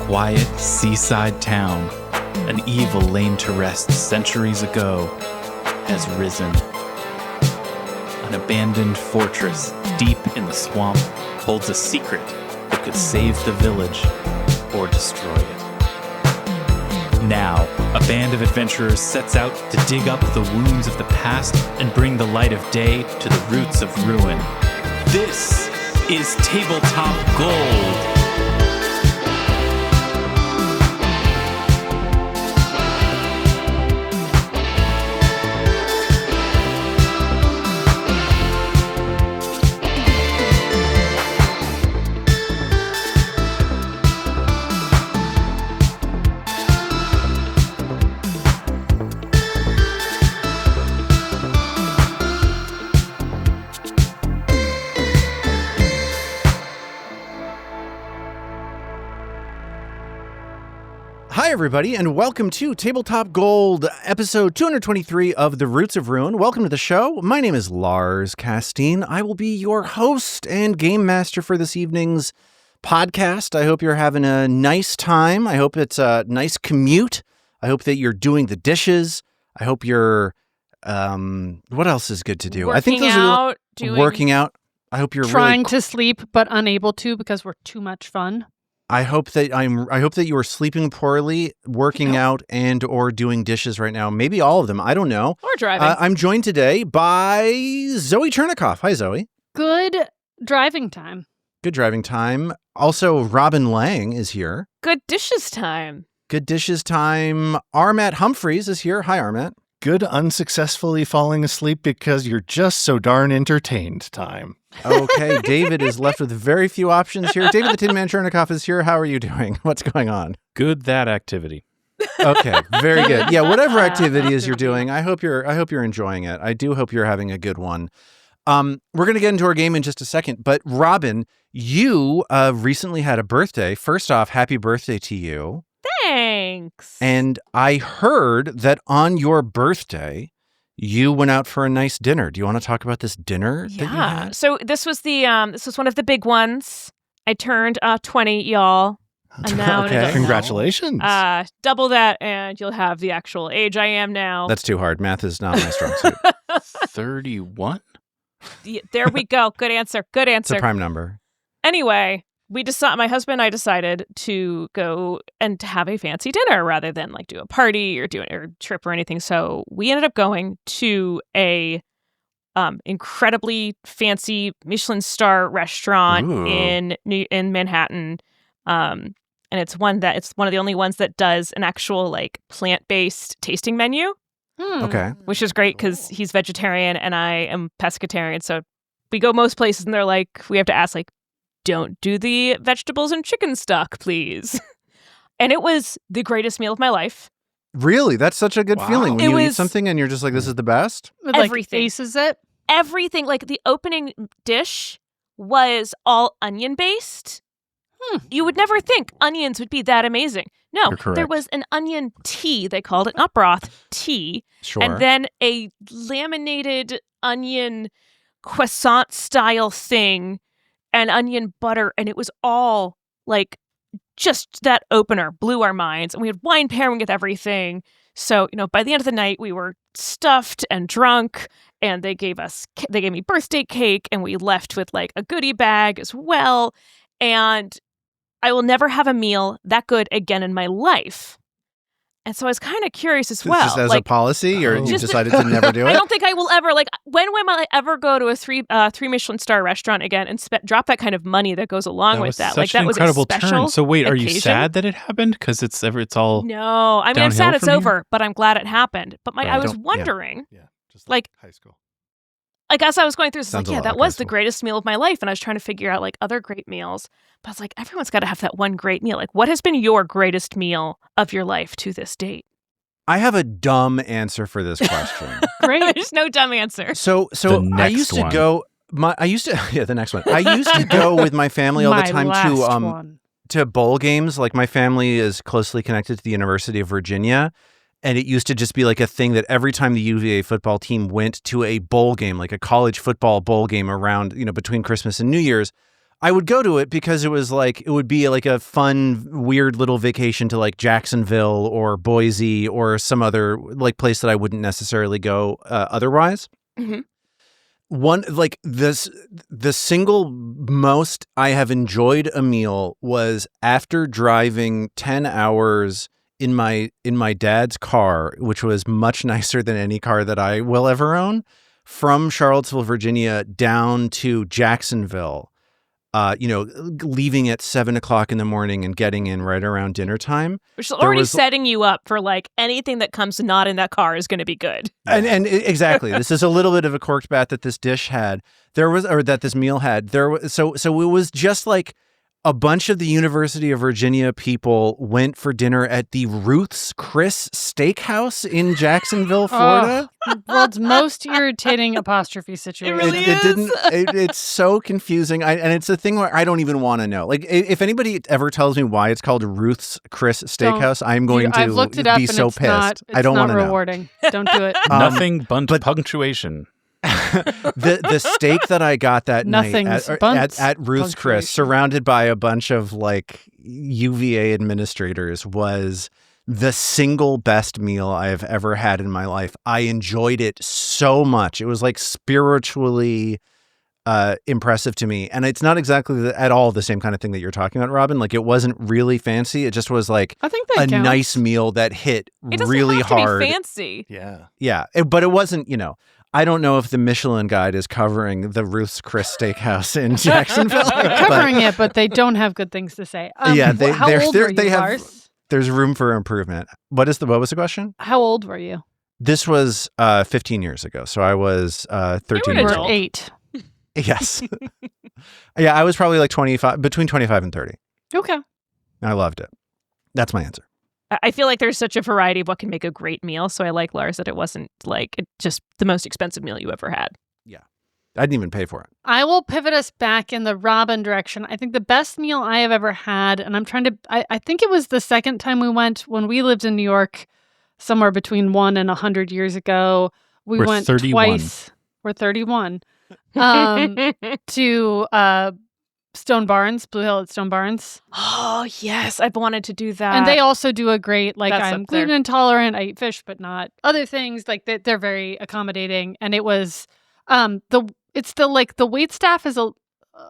quiet seaside town, an evil laid to rest centuries ago, has risen. An abandoned fortress deep in the swamp holds a secret that could save the village or destroy it. Now, a band of adventurers sets out to dig up the wounds of the past and bring the light of day to the roots of ruin. This is Tabletop Gold. Hi, everybody, and welcome to Tabletop Gold, episode 223 of The Roots of Ruin. Welcome to the show. My name is Lars Casteen. I will be your host and game master for this evening's podcast. I hope you're having a nice time. I hope it's a nice commute. I hope that you're doing the dishes. I hope you're, what else is good to do? I think those are working out. I hope you're trying to sleep, but unable to because we're too much fun. I hope that you are sleeping poorly, working out, and or doing dishes right now. Maybe all of them. I don't know. Or driving. I'm joined today by Zoe Chernicoff. Hi, Zoe. Good driving time. Good driving time. Also, Robin Lange is here. Good dishes time. Good dishes time. Armat Humphreys is here. Hi, Armat. Good unsuccessfully falling asleep because you're just so darn entertained time. Okay, David is left with very few options here. David the Tin Man Chernicoff is here. How are you doing? What's going on? Good that activity. Okay, very good. Yeah, whatever activity is you're doing, I hope you're enjoying it. I do hope you're having a good one. We're going to get into our game in just a second, but Robin, you recently had a birthday. First off, happy birthday to you. Thanks. And I heard that on your birthday, you went out for a nice dinner. Do you want to talk about this dinner that you had? So this was one of the big ones. I turned 20, y'all. And now Okay. Congratulations. Double that, and you'll have the actual age I am now. That's too hard. Math is not my strong suit. 31? Yeah, there we go. Good answer. Good It's answer. a prime number. Anyway, my husband and I decided to go and have a fancy dinner rather than like do a party or do a trip or anything. So we ended up going to a incredibly fancy Michelin star restaurant in Manhattan. And it's one of the only ones that does an actual like plant-based tasting menu. Okay. Which is great because he's vegetarian and I am pescatarian. So we go most places and they're like, we have to ask like, don't do the vegetables and chicken stock, please. And it was the greatest meal of my life. Really? That's such a good feeling when you eat was something and you're just like, this is the best? everything. Like aces it? Everything. Like the opening dish was all onion based. You would never think onions would be that amazing. No, You're correct. there was an onion tea. They called it not broth, tea. Sure. And then a laminated onion croissant style thing and onion butter. And it was all like just that opener blew our minds. And we had wine pairing with everything. So, by the end of the night, we were stuffed and drunk. And they gave me birthday cake. And we left with like a goodie bag as well. And I will never have a meal that good again in my life. And so I was kind of curious as well. Just as a policy, or you Just- decided to never do it? I don't think I will ever, when will I ever go to a three Michelin star restaurant again and drop that kind of money that goes along with that? Such That an was incredible a special turn. So wait, are you occasion. sad that it happened? Because it's all No, I mean, I'm downhill sad it's from here? over, but I'm glad it happened. But Right, I was don't- yeah. wondering, Yeah, just like- high school. like as I was going through this, Sounds a lot that like was high the school. greatest meal of my life. And I was trying to figure out like other great meals. But I was like, everyone's got to have that one great meal. Like, what has been your greatest meal of your life to this date? I have a dumb answer for this question. Great. There's no dumb answer. So The I next used to one. go. The next one. I used to go with my family all the My time last one. to bowl games. Like my family is closely connected to the University of Virginia, and it used to just be like a thing that every time the UVA football team went to a bowl game, like a college football bowl game around, between Christmas and New Year's, I would go to it because it was like, it would be like a fun, weird little vacation to like Jacksonville or Boise or some other like place that I wouldn't necessarily go otherwise. Mm-hmm. One, like the single most I have enjoyed a meal was after driving 10 hours in my dad's car, which was much nicer than any car that I will ever own, from Charlottesville, Virginia down to Jacksonville. Leaving at 7:00 in the morning and getting in right around dinner time. Which is already setting you up for like anything that comes not in that car is going to be good. And exactly, this is a little bit of a corked bat that this dish had. That this meal had. So it was just like a bunch of the University of Virginia people went for dinner at the Ruth's Chris Steakhouse in Jacksonville, Florida. The world's most irritating apostrophe situation. It really is. It's so confusing. And it's a thing where I don't even want to know. Like, if anybody ever tells me why it's called Ruth's Chris Steakhouse, I'm going I've looked it up be and so it's pissed. not, I don't want to know. It's not rewarding. Don't do it. Nothing but punctuation. the steak that I got that night at Ruth's Chris, surrounded by a bunch of like UVA administrators, was the single best meal I have ever had in my life. I enjoyed it so much. It was like spiritually impressive to me. And it's not exactly at all the same kind of thing that you're talking about, Robin. Like, it wasn't really fancy. It just was like I think that counts. Nice meal that hit It doesn't really have to hard. be fancy. Yeah. But it wasn't, I don't know if the Michelin Guide is covering the Ruth's Chris Steakhouse in Jacksonville. They're covering it, but they don't have good things to say. How old were you, Lars? There's room for improvement. What was the question? How old were you? This was 15 years ago. So I was 13 You years were old. 8. Yes. Yeah, I was probably like between 25 and 30. Okay. I loved it. That's my answer. I feel like there's such a variety of what can make a great meal. So I like, Lars, that it wasn't like just the most expensive meal you ever had. Yeah. I didn't even pay for it. I will pivot us back in the Robin direction. I think the best meal I have ever had, and I think it was the second time we went when we lived in New York, somewhere between 1 and 100 years ago. We're went 31. Twice. We're 31. To Stone Barns, Blue Hill at Stone Barns. Oh, yes. I've wanted to do that. And they also do a great, like, That's I'm up there. gluten intolerant, I eat fish, but not other things. Like, they're very accommodating. And it was, the wait staff is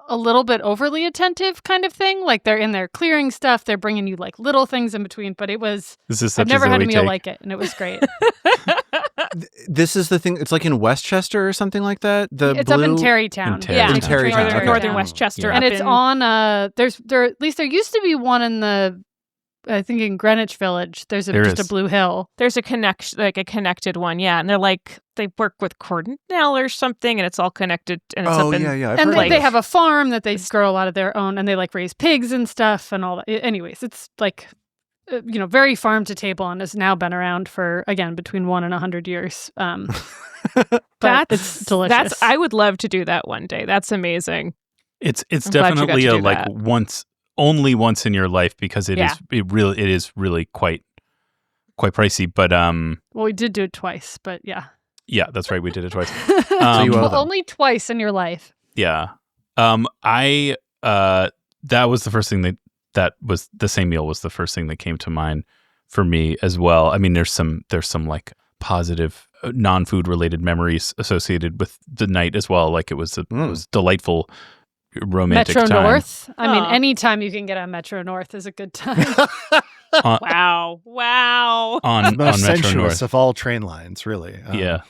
a little bit overly attentive kind of thing. Like, they're in there clearing stuff. They're bringing you, like, little things in between. But it was, I've never had a meal like it. And it was great. This is the thing. It's like in Westchester or something like that. It's up in Terrytown. Yeah, In Terrytown. Okay. Northern Westchester. Yeah. And up it's in- on at least there used to be one in I think in Greenwich Village. There's a Blue Hill. There's a connected one, yeah, and they work with Cornell or something, and it's all connected. And it's up in, yeah. I've And heard of they it. have a farm that they grow a lot of their own, and they like raise pigs and stuff and all that. Anyways, it's like very farm to table, and has now been around for again between 1 and 100 years. But it's delicious. I would love to do that one day. That's amazing. It's I'm glad you got definitely to a do like that. only once in your life, because it Yeah. is really quite pricey. But Well, we did do it twice, but yeah. yeah, that's right. We did it twice. you owe them. Only twice in your life. Yeah. That was the first thing that was the same meal was the first thing that came to mind for me as well. I mean, there's some like positive non-food related memories associated with the night as well. Like it was delightful romantic Metro time. North. I mean, Aw. anytime you can get on Metro North is a good time. Wow. on Most Metro sensuous North. of all train lines, really. Yeah.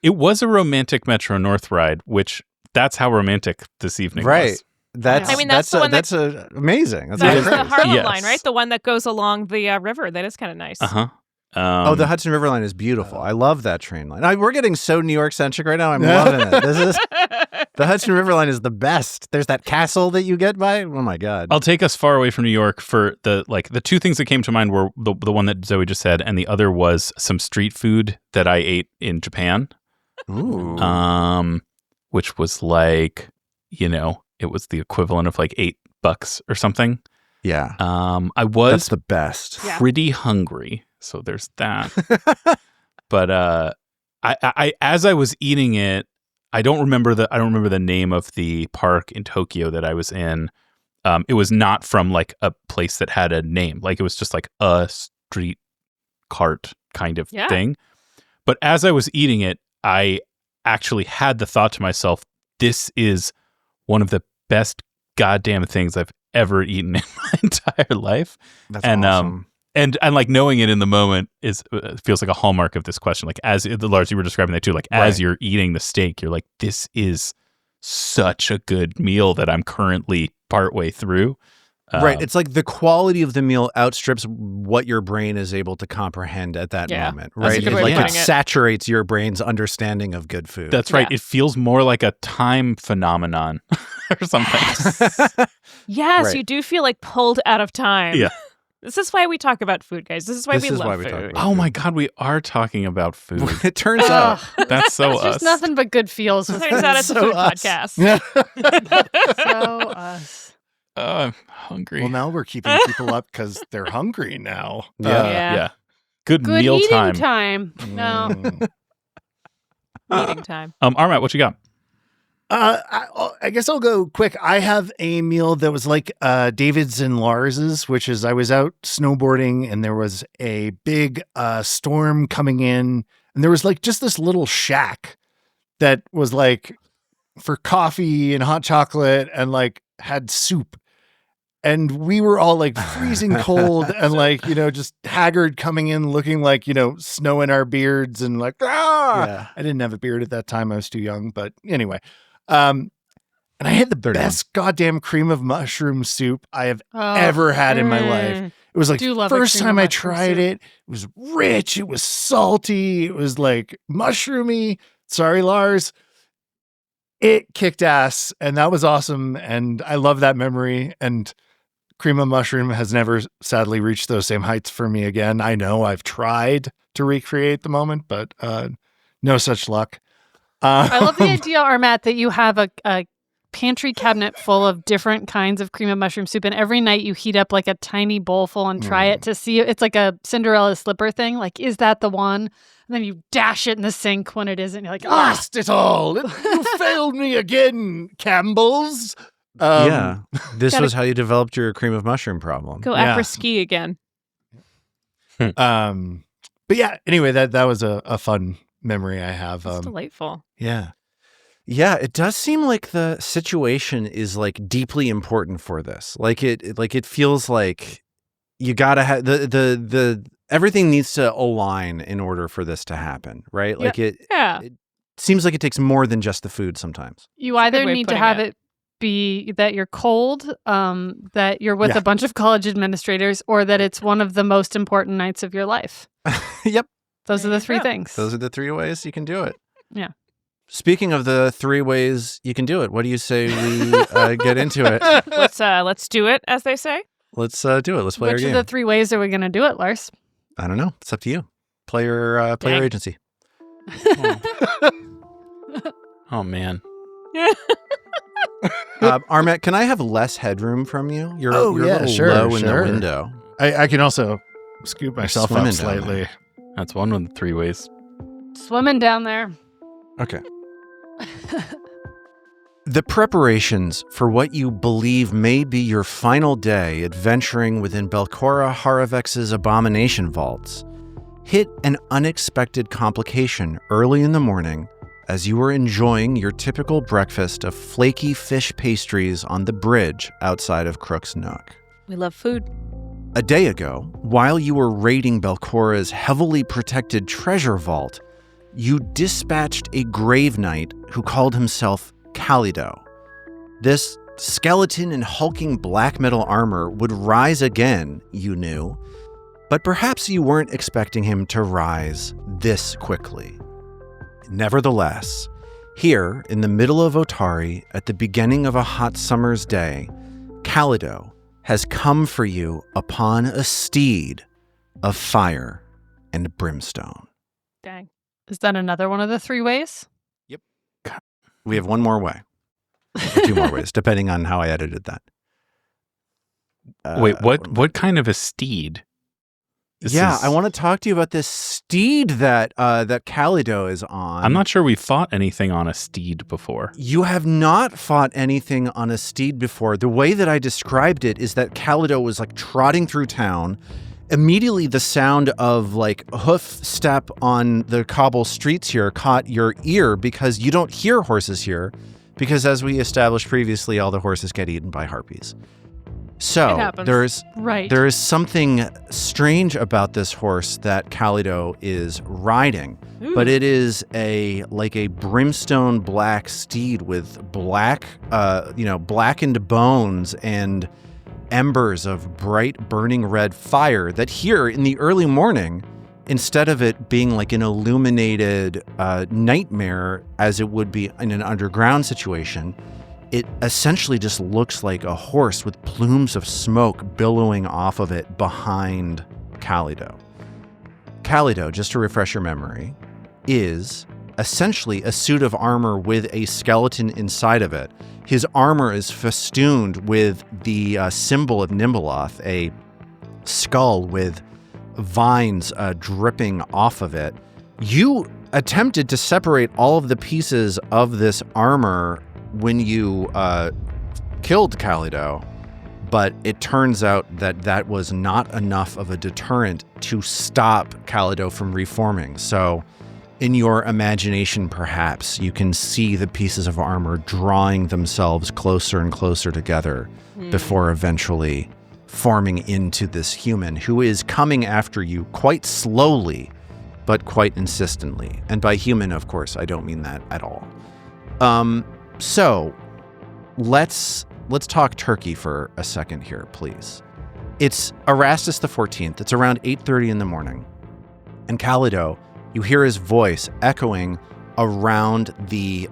It was a romantic Metro North ride, which that's how romantic this evening Right. was. That's I mean, that's the one that's amazing. That's That's really the great. Harlem Yes. line, right? The one that goes along the river. That is kind of nice. Uh-huh. The Hudson River line is beautiful. I love that train line. We're getting so New York centric right now. I'm loving it. The Hudson River line is the best. There's that castle that you get by. Oh my god. I'll take us far away from New York for the two things that came to mind were the one that Zoe just said, and the other was some street food that I ate in Japan. Ooh. Which was like, it was the equivalent of like $8 or something. Yeah. I was That's the best. Yeah. pretty hungry, so there's that. But I as I was eating it, I don't remember the name of the park in Tokyo that I was in. It was not from like a place that had a name. Like it was just like a street cart kind of thing. But as I was eating it, I actually had the thought to myself, this is one of the best goddamn things I've ever eaten in my entire life. That's awesome. And like knowing it in the moment feels like a hallmark of this question. Like as Lars, you were describing that too. Like as you're eating the steak, you're like, this is such a good meal that I'm currently partway through. Right. It's like the quality of the meal outstrips what your brain is able to comprehend at that moment. Right. It saturates your brain's understanding of good food. That's right. It feels more like a time phenomenon or something. Yes, you do feel like pulled out of time. Yeah. This is why we talk about food, guys. This is why we love food. Oh my God, we are talking about food. It turns out. That's so us. There's nothing but good feels with Turns out it's a food podcast. So us. I'm hungry. Well, now we're keeping people up because they're hungry now. Yeah. Good meal eating time. No. Eating time. Armat, what you got? I guess I'll go quick. I have a meal that was like David's and Lars's, which is I was out snowboarding and there was a big storm coming in, and there was like just this little shack that was like for coffee and hot chocolate and like had soup. And we were all like freezing cold and like, you know, just haggard coming in looking like, you know, snow in our beards and like, I didn't have a beard at that time. I was too young. But anyway, and I had the best goddamn cream of mushroom soup I have ever had in my life. It was like the first time I tried it. It was rich. It was salty. It was like mushroomy. Sorry, Lars. It kicked ass, and that was awesome. And I love that memory. And cream of mushroom has never sadly reached those same heights for me again. I know I've tried to recreate the moment, but no such luck. I love the idea, Armat, that you have a pantry cabinet full of different kinds of cream of mushroom soup, and every night you heat up like a tiny bowl full and try it to see. It's like a Cinderella slipper thing. Like, is that the one? And then you dash it in the sink when it isn't. You're like, lost it all. You failed me again, Campbell's. This was how you developed your cream of mushroom problem. Go après-ski again. But yeah, anyway, that was a fun memory I have. It's delightful. Yeah. Yeah, it does seem like the situation is like deeply important for this. Like it feels like you gotta have the everything needs to align in order for this to happen, right? Like it seems like it takes more than just the food sometimes. You either need to have it be that you're cold, that you're with a bunch of college administrators, or that it's one of the most important nights of your life. Yep. Those are the three things. Those are the three ways you can do it. Yeah. Speaking of the three ways you can do it, what do you say we get into it? Let's do it, as they say. Let's do it. Let's play our game. Which of the three ways are we going to do it, Lars? I don't know. It's up to you. Play your agency. Oh man. Armat, can I have less headroom from you? You're a little low in the window. I can also scoop myself up slightly. That's one of the three ways. Swimming down there. Okay. The preparations for what you believe may be your final day adventuring within Belcora Haravex's Abomination vaults hit an unexpected complication early in the morning as you were enjoying your typical breakfast of flaky fish pastries on the bridge outside of Crook's Nook. We love food. A day ago, while you were raiding Belcora's heavily protected treasure vault, you dispatched a grave knight who called himself Calido. This skeleton in hulking black metal armor would rise again, you knew, but perhaps you weren't expecting him to rise this quickly. Nevertheless, here in the middle of Otari, at the beginning of a hot summer's day, Calido has come for you upon a steed of fire and brimstone. Dang. Is that another one of the three ways? Yep. We have one more way. Or two more ways, depending on how I edited that. Wait, what kind of a steed? I want to talk to you about this steed that Calido is on. I'm not sure we fought anything on a steed before. You have not fought anything on a steed before. The way that I described it is that Calido was like trotting through town. Immediately, the sound of like hoof step on the cobble streets here caught your ear because you don't hear horses here, because as we established previously, all the horses get eaten by harpies. So there is something strange about this horse that Calido is riding, but it is a brimstone black steed with blackened bones and embers of bright burning red fire that here in the early morning, instead of it being like an illuminated nightmare as it would be in an underground situation, it essentially just looks like a horse with plumes of smoke billowing off of it behind Calido. Calido, just to refresh your memory, is essentially a suit of armor with a skeleton inside of it. His armor is festooned with the symbol of Nimbleoth, a skull with vines dripping off of it. You attempted to separate all of the pieces of this armor when you killed Calido, but it turns out that was not enough of a deterrent to stop Calido from reforming. So in your imagination, perhaps, you can see the pieces of armor drawing themselves closer and closer together before eventually forming into this human who is coming after you quite slowly, but quite insistently. And by human, of course, I don't mean that at all. So let's talk turkey for a second here, please. It's Erastus the 14th. It's around 8:30 in the morning. And Calido, you hear his voice echoing around the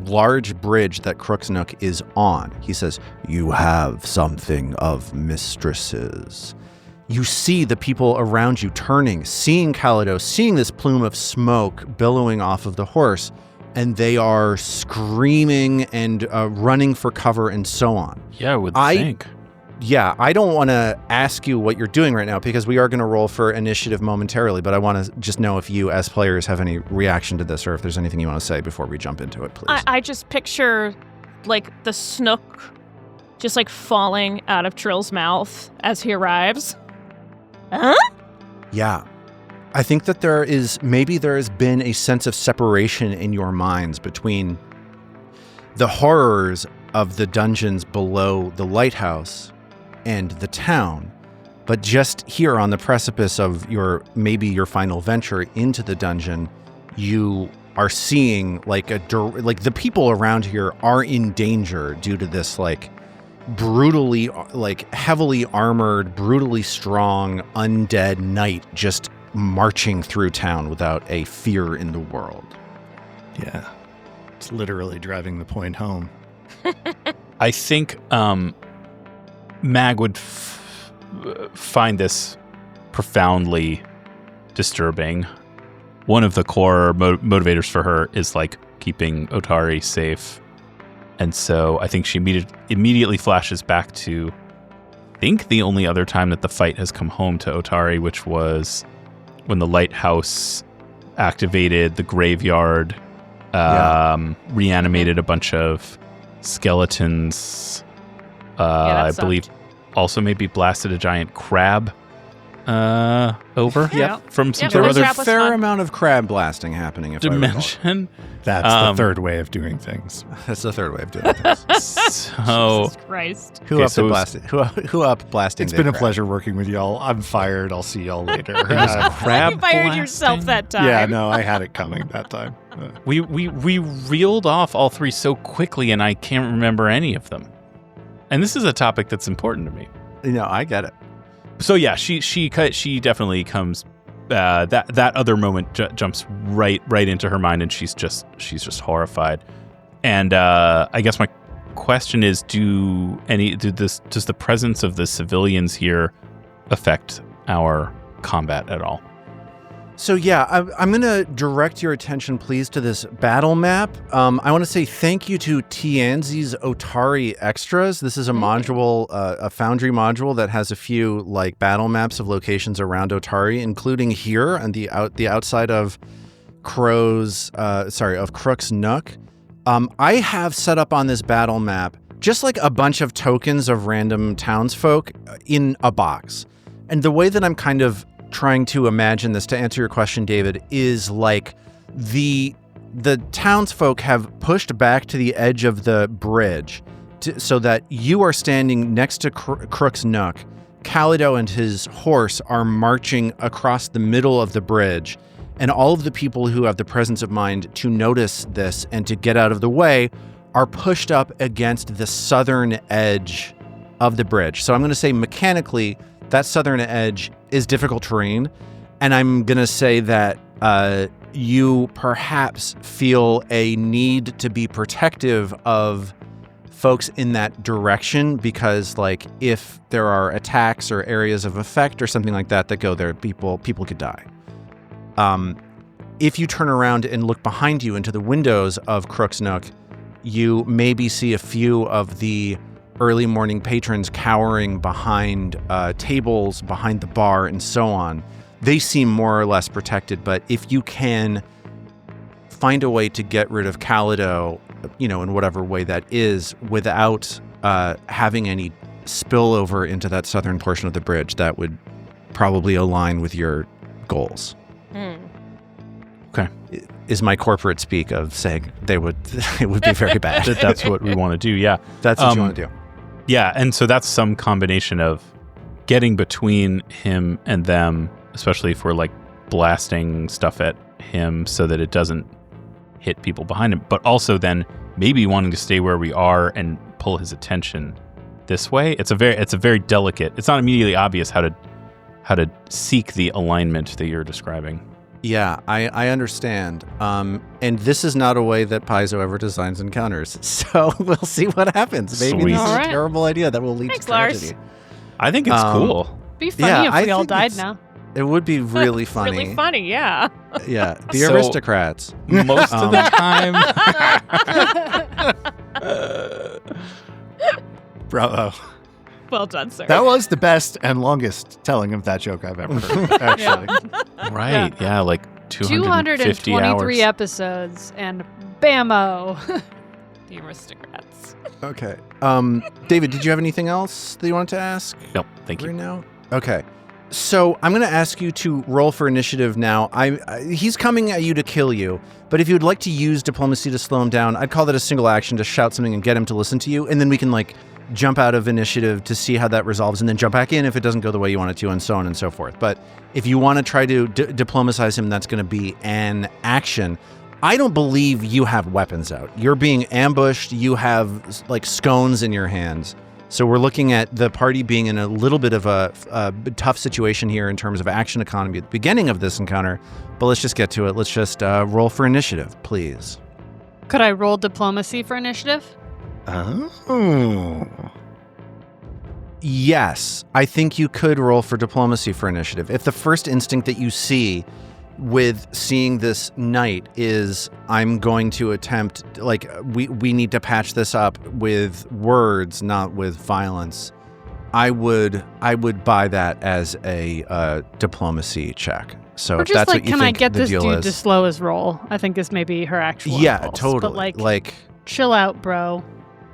large bridge that Crooksnook is on. He says, "You have something of mistresses." You see the people around you turning, seeing Calido, seeing this plume of smoke billowing off of the horse, and they are screaming and running for cover and so on. Yeah, I would think. Yeah, I don't want to ask you what you're doing right now because we are going to roll for initiative momentarily, but I want to just know if you as players have any reaction to this or if there's anything you want to say before we jump into it, please. I just picture like the snook just like falling out of Trill's mouth as he arrives. Huh? Yeah. I think that there has been a sense of separation in your minds between the horrors of the dungeons below the lighthouse and the town, but just here on the precipice of your final venture into the dungeon, you are seeing like the people around here are in danger due to this brutally heavily armored, brutally strong undead knight just marching through town without a fear in the world. Yeah. It's literally driving the point home. I think Mag would find this profoundly disturbing. One of the core motivators for her is keeping Otari safe. And so I think she immediately flashes back to, I think, the only other time that the fight has come home to Otari, which was when the lighthouse activated the graveyard, reanimated a bunch of skeletons. I believe also maybe blasted a giant crab over. Yep. From some There was other a fair amount of crab blasting happening. If dimension. That's the third way of doing things. That's the third way of doing things. So, Jesus Christ. Who up blasting? It's been a pleasure working with y'all. I'm fired. I'll see y'all later. Crab You fired blasting? yourself that time. Yeah, no, I had it coming that time. We reeled off all three so quickly, and I can't remember any of them. And this is a topic that's important to me. No, I get it. So yeah, she definitely comes. That other moment jumps right into her mind, and she's just horrified. And I guess my question is: does the presence of the civilians here affect our combat at all? So yeah, I'm going to direct your attention, please, to this battle map. I want to say thank you to Tianzi's Otari Extras. This is a module, a Foundry module that has a few like battle maps of locations around Otari, including here on the outside of Crook's Nook. I have set up on this battle map just like a bunch of tokens of random townsfolk in a box. And the way that I'm kind of trying to imagine this, to answer your question, David, is like the townsfolk have pushed back to the edge of the bridge so that you are standing next to Crook's Nook. Calido and his horse are marching across the middle of the bridge, and all of the people who have the presence of mind to notice this and to get out of the way are pushed up against the southern edge of the bridge. So I'm going to say mechanically that southern edge is difficult terrain, and I'm going to say that you perhaps feel a need to be protective of folks in that direction because, like, if there are attacks or areas of effect or something like that go there, people could die. If you turn around and look behind you into the windows of Crook's Nook, you maybe see a few of the early morning patrons cowering behind tables, behind the bar, and so on. They seem more or less protected, but if you can find a way to get rid of Calido, in whatever way that is, without having any spillover into that southern portion of the bridge, that would probably align with your goals. Okay. Is my corporate speak of saying it would be very bad. That's what we want to do, yeah. That's what you want to do. Yeah, and so that's some combination of getting between him and them, especially if we're like blasting stuff at him so that it doesn't hit people behind him, but also then maybe wanting to stay where we are and pull his attention this way. It's a very delicate. It's not immediately obvious how to seek the alignment that you're describing. Yeah, I understand. And this is not a way that Paizo ever designs encounters. So we'll see what happens. Maybe Sweet. this is Alright. a terrible idea that will lead Thanks, to tragedy. Lars. I think it's cool. Be funny Yeah, if we I all think died it's- now. It would be really funny. Really funny, yeah. Yeah, the So- aristocrats. Most of the time. Bravo. Well done, sir. That was the best and longest telling of that joke I've ever heard, actually. Right, yeah, like 250 223 hours. episodes and bammo. The aristocrats. Okay. David, did you have anything else that you wanted to ask No, thank right you. now? Okay. So I'm going to ask you to roll for initiative now. He's coming at you to kill you, but if you would like to use diplomacy to slow him down, I'd call that a single action to shout something and get him to listen to you, and then we can like jump out of initiative to see how that resolves, and then jump back in if it doesn't go the way you want it to, and so on and so forth. But if you want to try to diplomatize him, that's going to be an action. I don't believe you have weapons out. You're being ambushed. You have like scones in your hands. So we're looking at the party being in a little bit of a tough situation here in terms of action economy at the beginning of this encounter. But let's just get to it. Let's just roll for initiative, please. Could I roll diplomacy for initiative? Oh. Yes, I think you could roll for diplomacy for initiative. If the first instinct that you see with seeing this knight is, I'm going to attempt, like, we need to patch this up with words, not with violence, I would buy that as a diplomacy check. So Or if just that's like, what you can think I get the this deal dude is. to slow his roll? I think is maybe her actual Yeah, impulse. totally. But like, chill out, bro.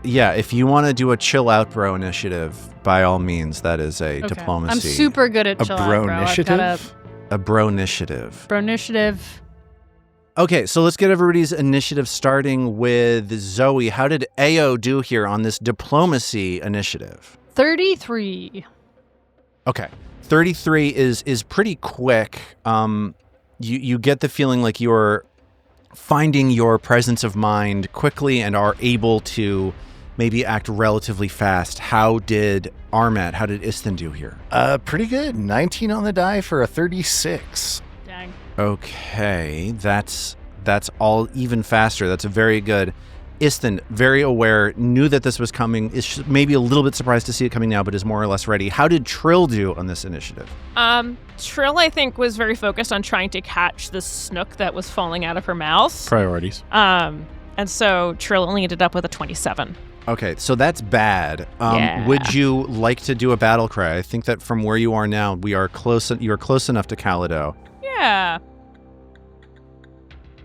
yeah, if you want to do a chill out bro initiative, by all means, that is a Okay. diplomacy. I'm super good at A chill out, bro bro. I've initiative? got a bro initiative. a bro initiative. Okay, so let's get everybody's initiative starting with Zoe. How did Ao do here on this diplomacy initiative? 33. Okay. 33 is pretty quick. You get the feeling like you're finding your presence of mind quickly and are able to maybe act relatively fast. How did Armat, how did Isthan do here? Pretty good. 19 on the die for a 36. Dang. Okay, that's all even faster. That's very good. Istin, very aware, knew that this was coming, is maybe a little bit surprised to see it coming now, but is more or less ready. How did Trill do on this initiative? Trill, I think, was very focused on trying to catch the snook that was falling out of her mouth. Priorities. And so Trill only ended up with a 27. Okay, so that's bad. Yeah. Would you like to do a battle cry? I think that from where you are now, you are close enough to Calido. Yeah.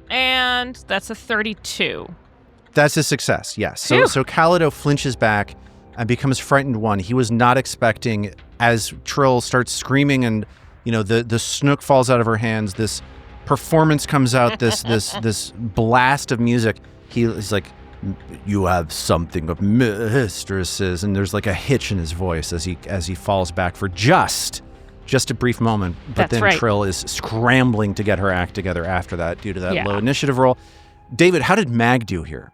And that's a 32. That's a success, yes. So Phew. so Calido flinches back and becomes frightened one. He was not expecting, as Trill starts screaming and, the snook falls out of her hands, this performance comes out, this blast of music. He's like, you have something of mistresses, and there's like a hitch in his voice as he falls back for just a brief moment. But That's then right. Trill is scrambling to get her act together after that due to that Yeah. low initiative roll. David, how did Mag do here?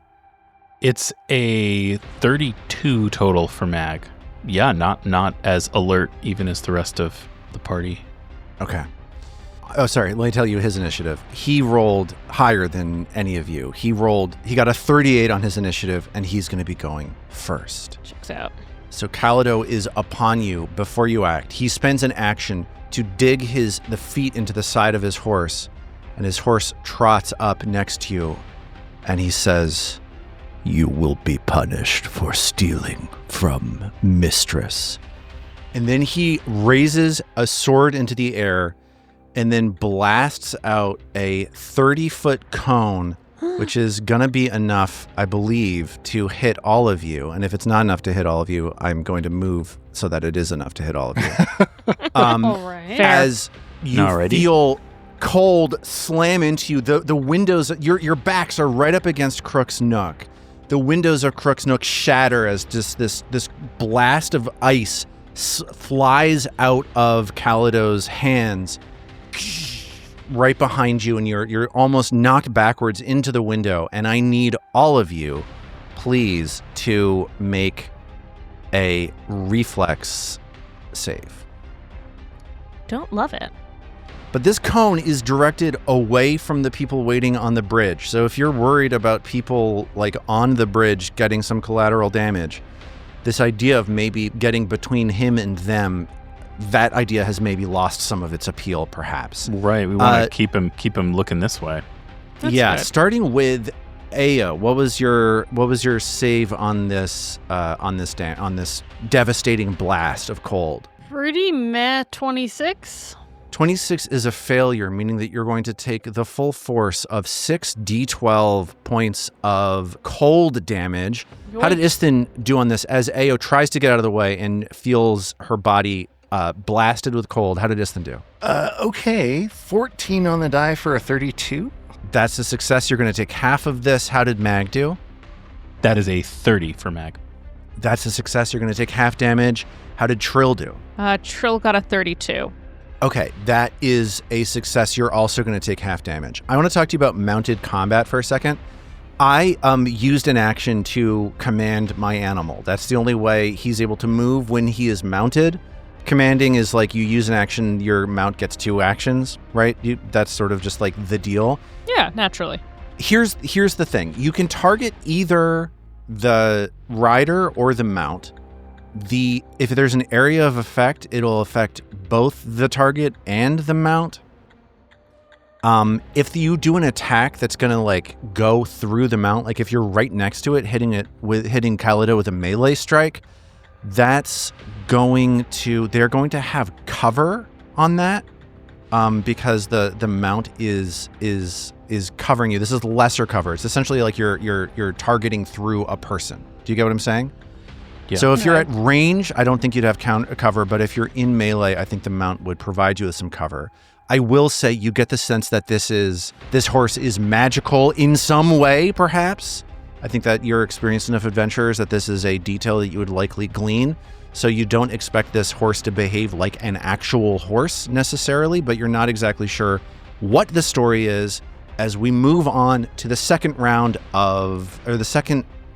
It's a 32 total for Mag. Yeah, not as alert even as the rest of the party. Okay. Oh, sorry. Let me tell you his initiative. He rolled higher than any of you. He got a 38 on his initiative, and he's going to be going first. Checks out. So Calido is upon you before you act. He spends an action to dig the feet into the side of his horse, and his horse trots up next to you, and he says, "You will be punished for stealing from mistress." And then he raises a sword into the air and then blasts out a 30-foot cone, which is going to be enough, I believe, to hit all of you. And if it's not enough to hit all of you, I'm going to move so that it is enough to hit all of you. All right. Fair. As you feel cold slam into you, the windows, your backs are right up against Crook's Nook. The windows of Crook's Nook shatter as just this blast of ice flies out of Calido's hands right behind you, and you're almost knocked backwards into the window. And I need all of you, please, to make a reflex save. Don't love it. But this cone is directed away from the people waiting on the bridge. So if you're worried about people like on the bridge getting some collateral damage, this idea of maybe getting between him and them, that idea has maybe lost some of its appeal, perhaps. Right. We want to keep him looking this way. That's yeah. good. Starting with Aya, what was your save on this devastating blast of cold? Pretty meh, 26. 26 is a failure, meaning that you're going to take the full force of 6d12 points of cold damage. How did Istin do on this as Ao tries to get out of the way and feels her body blasted with cold? How did Istin do? Okay, 14 on the die for a 32. That's a success. You're going to take half of this. How did Mag do? That is a 30 for Mag. That's a success. You're going to take half damage. How did Trill do? Trill got a 32. Okay, that is a success. You're also going to take half damage. I want to talk to you about mounted combat for a second. I used an action to command my animal. That's the only way he's able to move when he is mounted. Commanding is like you use an action, your mount gets 2 actions, right? That's sort of just like the deal. Yeah, naturally. Here's the thing. You can target either the rider or the mount. If there's an area of effect, it'll affect both the target and the mount. If you do an attack that's going to like go through the mount, like if you're right next to it, hitting Calido with a melee strike, they're going to have cover on that, because the mount is covering you. This is lesser cover. It's essentially like you're targeting through a person. Do you get what I'm saying? Yeah. So if you're at range, I don't think you'd have cover, but if you're in melee, I think the mount would provide you with some cover. I will say you get the sense that this horse is magical in some way, perhaps. I think that you're experienced enough adventurers that this is a detail that you would likely glean. So you don't expect this horse to behave like an actual horse necessarily, but you're not exactly sure what the story is as we move on to the second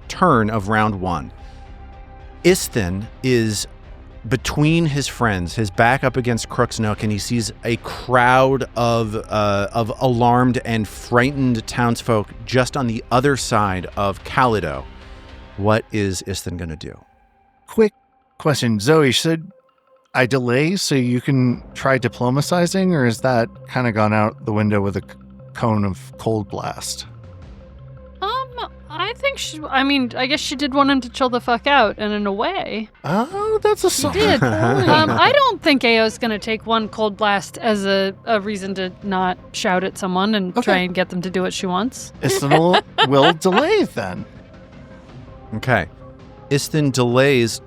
turn of round 1. Istin is between his friends, his back up against Crook's Nook, and he sees a crowd of alarmed and frightened townsfolk just on the other side of Calido. What is Isthin going to do? Quick question. Zoe, should I delay so you can try diplomatizing, or is that kind of gone out the window with a cone of cold blast? I think I guess she did want him to chill the fuck out, and in a way, Oh, that's a solid did. point. I don't think Ao's going to take one cold blast as a reason to not shout at someone and try and get them to do what she wants. Isthin will delay then. Okay. Isthin delays,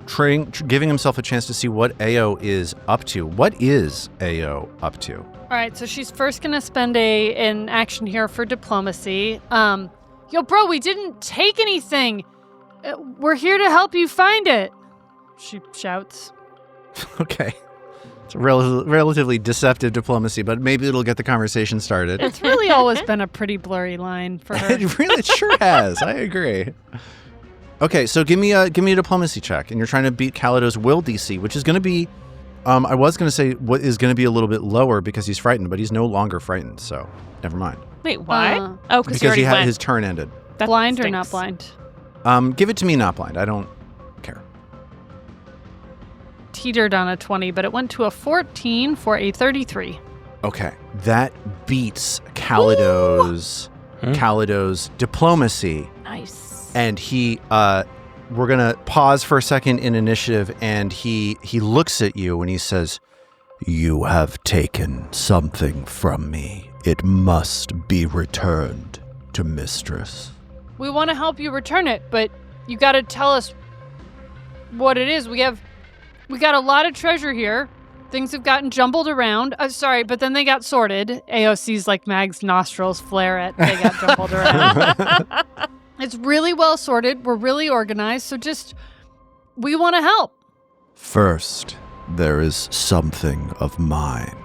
giving himself a chance to see what Ao is up to. What is Ao up to? All right, so she's first going to spend an action here for diplomacy. Yo, bro, we didn't take anything. We're here to help you find it. She shouts. Okay. It's a relatively deceptive diplomacy, but maybe it'll get the conversation started. It's really always been a pretty blurry line for her. It sure has. I agree. Okay, so give me a diplomacy check, and you're trying to beat Calido's will DC, which is going to be, I was going to say what is going to be a little bit lower because he's frightened, but he's no longer frightened, so never mind. Wait, why? Because you already he had went. his turn ended. That Blind or stinks. not blind? Give it to me, not blind. I don't care. Teetered on a 20, but it went to a 14 for a 33. Okay, that beats Calido's diplomacy. Nice. And he, we're going to pause for a second in initiative, and he looks at you and he says, "You have taken something from me. It must be returned to Mistress." We want to help you return it, but you got to tell us what it is. We got a lot of treasure here. Things have gotten jumbled around. Sorry, but then they got sorted. AOC's like Mag's nostrils flare at they got jumbled around. It's really well sorted. We're really organized. So we want to help. First, there is something of mine.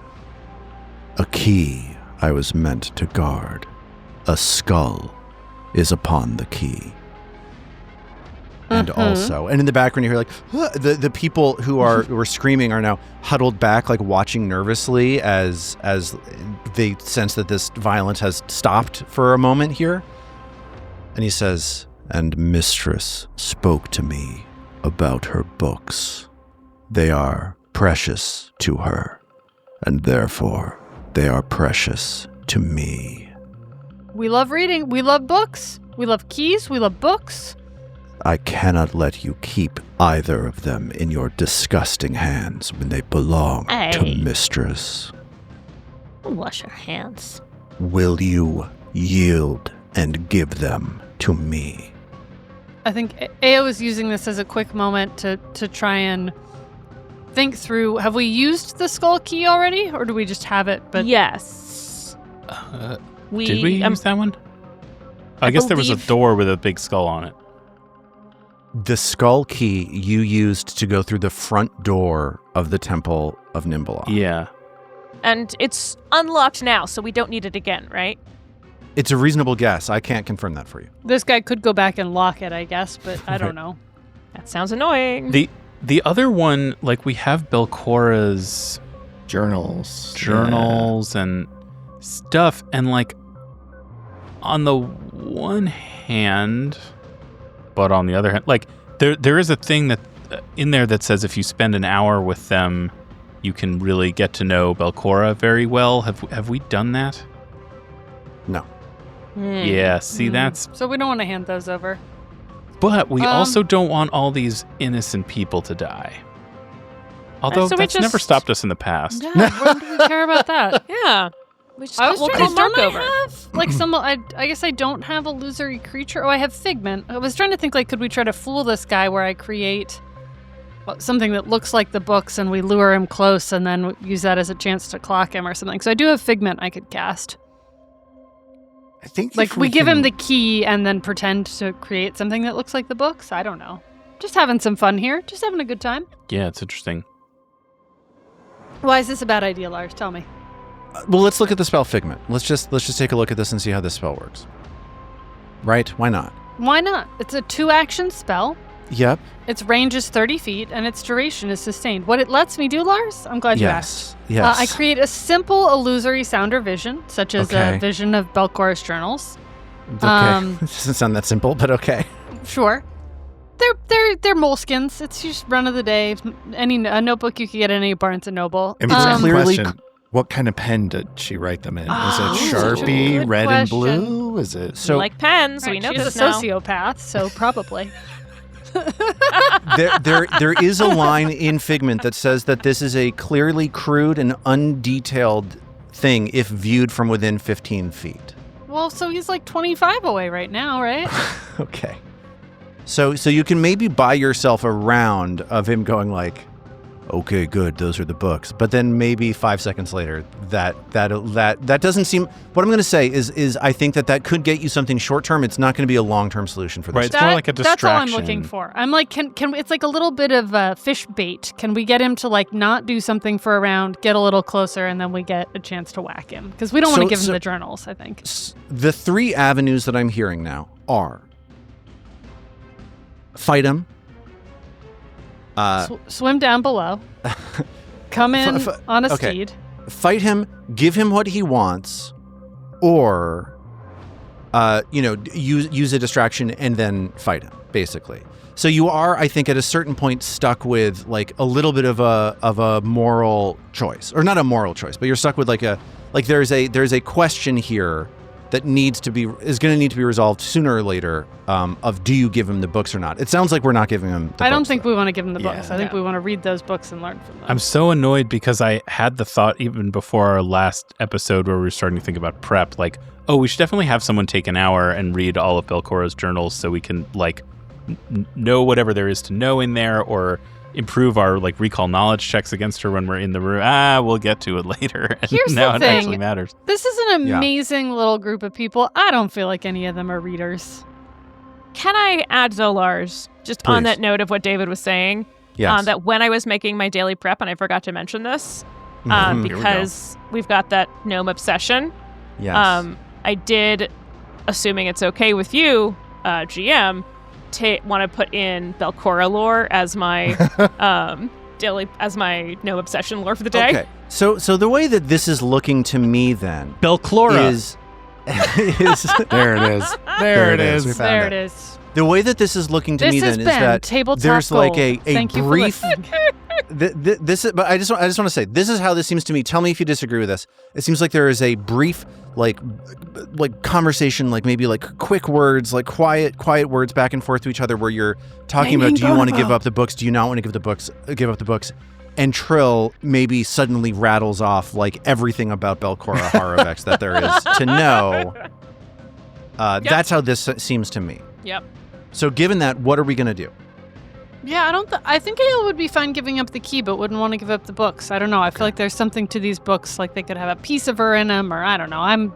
A key I was meant to guard. A skull is upon the key. And also, and in the background you hear like the people who were screaming are now huddled back, like watching nervously as they sense that this violence has stopped for a moment here. And he says, "And Mistress spoke to me about her books. They are precious to her, and therefore they are precious to me." We love reading. We love books. We love keys. We love books. "I cannot let you keep either of them in your disgusting hands when they belong to Hey. Mistress. Wash your hands. Will you yield and give them to me?" I think Ao is using this as a quick moment to try and think through. Have we used the skull key already, or do we just have it? But Yes. Did we use that one? I guess there was a believe- door with a big skull on it. The skull key you used to go through the front door of the Temple of Nimbalon. Yeah. And it's unlocked now, so we don't need it again, right? It's a reasonable guess. I can't confirm that for you. this guy could go back and lock it, I guess, but I don't know. That sounds annoying. The other one, like we have Belcora's Journals and stuff, and like on the one hand, but on the other hand, like there is a thing that in there that says if you spend an hour with them, you can really get to know Belcora very well. Have we done that? No. Yeah. See, that's. So we don't want to hand those over. But we also don't want all these innocent people to die. Although So we that's never just- stopped us in the past. Yeah, when do we care about that? Yeah. We just I was we'll trying call to, Mark don't over. I have, like, some, I guess I don't have a illusory creature. Oh, I have Figment. I was trying to think, like, could we try to fool this guy where I create something that looks like the books and we lure him close and then use that as a chance to clock him or something. So I do have Figment I could cast. I think Like, if we give can- him the key and then pretend to create something that looks like the books. I don't know. Just having some fun here. Just having a good time. Yeah, it's interesting. Why is this a bad idea, Lars? Tell me. Well, let's look at the spell Figment. Let's just take a look at this and see how this spell works. Right? Why not? Why not? It's a 2-action spell. Yep. Its range is 30 feet, and its duration is sustained. What it lets me do, Lars? I'm glad you asked. Yes. I create a simple illusory sound or vision, such as a vision of Belcora's journals. Okay. It doesn't sound that simple, but okay. Sure. They're moleskins. It's just run of the day. A notebook you could get at any Barnes and Noble. And it's clearly. What kind of pen did she write them in? Is it Sharpie, red and blue? Is it like pens? Right, we know she's this a now. sociopath, so probably. There is a line in Figment that says that this is a clearly crude and undetailed thing if viewed from within 15 feet. Well, so he's like 25 away right now, right? Okay. So you can maybe buy yourself a round of him going like, okay, good, those are the books. But then maybe 5 seconds later, that doesn't seem. What I'm going to say is I think that could get you something short term. It's not going to be a long term solution for this. Right, it's more like a distraction. That's all I'm looking for. I'm like, can it's like a little bit of fish bait. Can we get him to like not do something for a round, get a little closer, and then we get a chance to whack him? Because we don't want to give him the journals, I think. The 3 avenues that I'm hearing now are fight him. Swim down below. Come in on a steed. Fight him, give him what he wants, or use a distraction and then fight him, basically. So you are, I think, at a certain point stuck with like a little bit of a moral choice. Or not a moral choice, but you're stuck with there's a question here that is going to need to be resolved sooner or later of do you give him the books or not? It sounds like we're not giving him the books. I don't think we want to give him the books. Yeah. I think we want to read those books and learn from them. I'm so annoyed because I had the thought even before our last episode where we were starting to think about prep, like, oh, we should definitely have someone take an hour and read all of Belcora's journals so we can like know whatever there is to know in there or improve our like recall knowledge checks against her when we're in the room. We'll get to it later. And Here's now the it thing. actually matters. This is an amazing little group of people. I don't feel like any of them are readers. Can I add, though, Lars, just on that note of what David was saying, that when I was making my daily prep, and I forgot to mention this, because we've got that gnome obsession, I did, assuming it's okay with you, GM, want to put in Belcora lore as my as my gnome obsession lore for the day. Okay. So the way that this is looking to me then Belcora is there it is. There it is. We found there it is. The way that this is looking to me then is that Tabletop there's like a Thank brief. You for this is, but I just want to say this is how this seems to me. Tell me if you disagree with this. It seems like there is a brief like conversation, like maybe like quick words, like quiet words back and forth to each other, where you're talking about, do you want to give up the books? Do you not want to give up the books? And Trill maybe suddenly rattles off like everything about Belcora Haravex that there is to know. That's how this seems to me. Yep. So given that, what are we going to do? Yeah, I think Ale would be fine giving up the key, but wouldn't want to give up the books. I don't know. I feel like there's something to these books, like they could have a piece of her in them, or I don't know.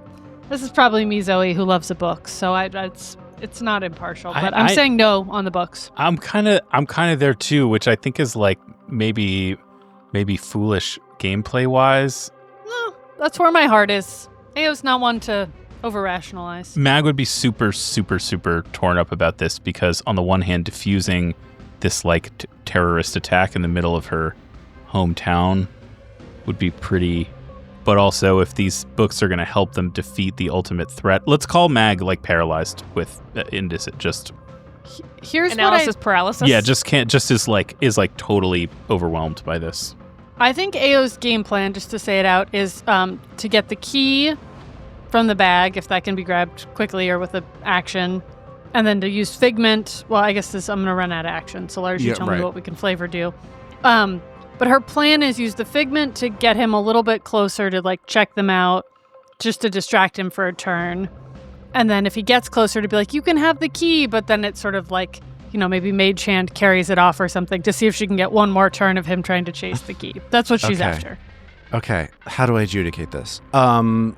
This is probably me, Zoe, who loves the books, so it's not impartial. But I'm saying no on the books. I'm kind of there too, which I think is like maybe foolish gameplay wise. No, that's where my heart is. Ao's not one to over-rationalize. Mag would be super, super, super torn up about this because on the one hand, diffusing this like terrorist attack in the middle of her hometown would be pretty, but also if these books are going to help them defeat the ultimate threat, let's call Mag like paralyzed with just here's analysis paralysis. Yeah, is like totally overwhelmed by this. I think Ao's game plan, just to say it out, is to get the key from the bag, if that can be grabbed quickly or with an action, and then to use Figment. Well, I guess I'm going to run out of action, so Lars, you tell me what we can flavor do. But her plan is use the Figment to get him a little bit closer to like check them out, just to distract him for a turn. And then if he gets closer to be like, you can have the key, but then it's sort of like, maybe Mage Hand carries it off or something to see if she can get one more turn of him trying to chase the key. That's what she's after. Okay. How do I adjudicate this?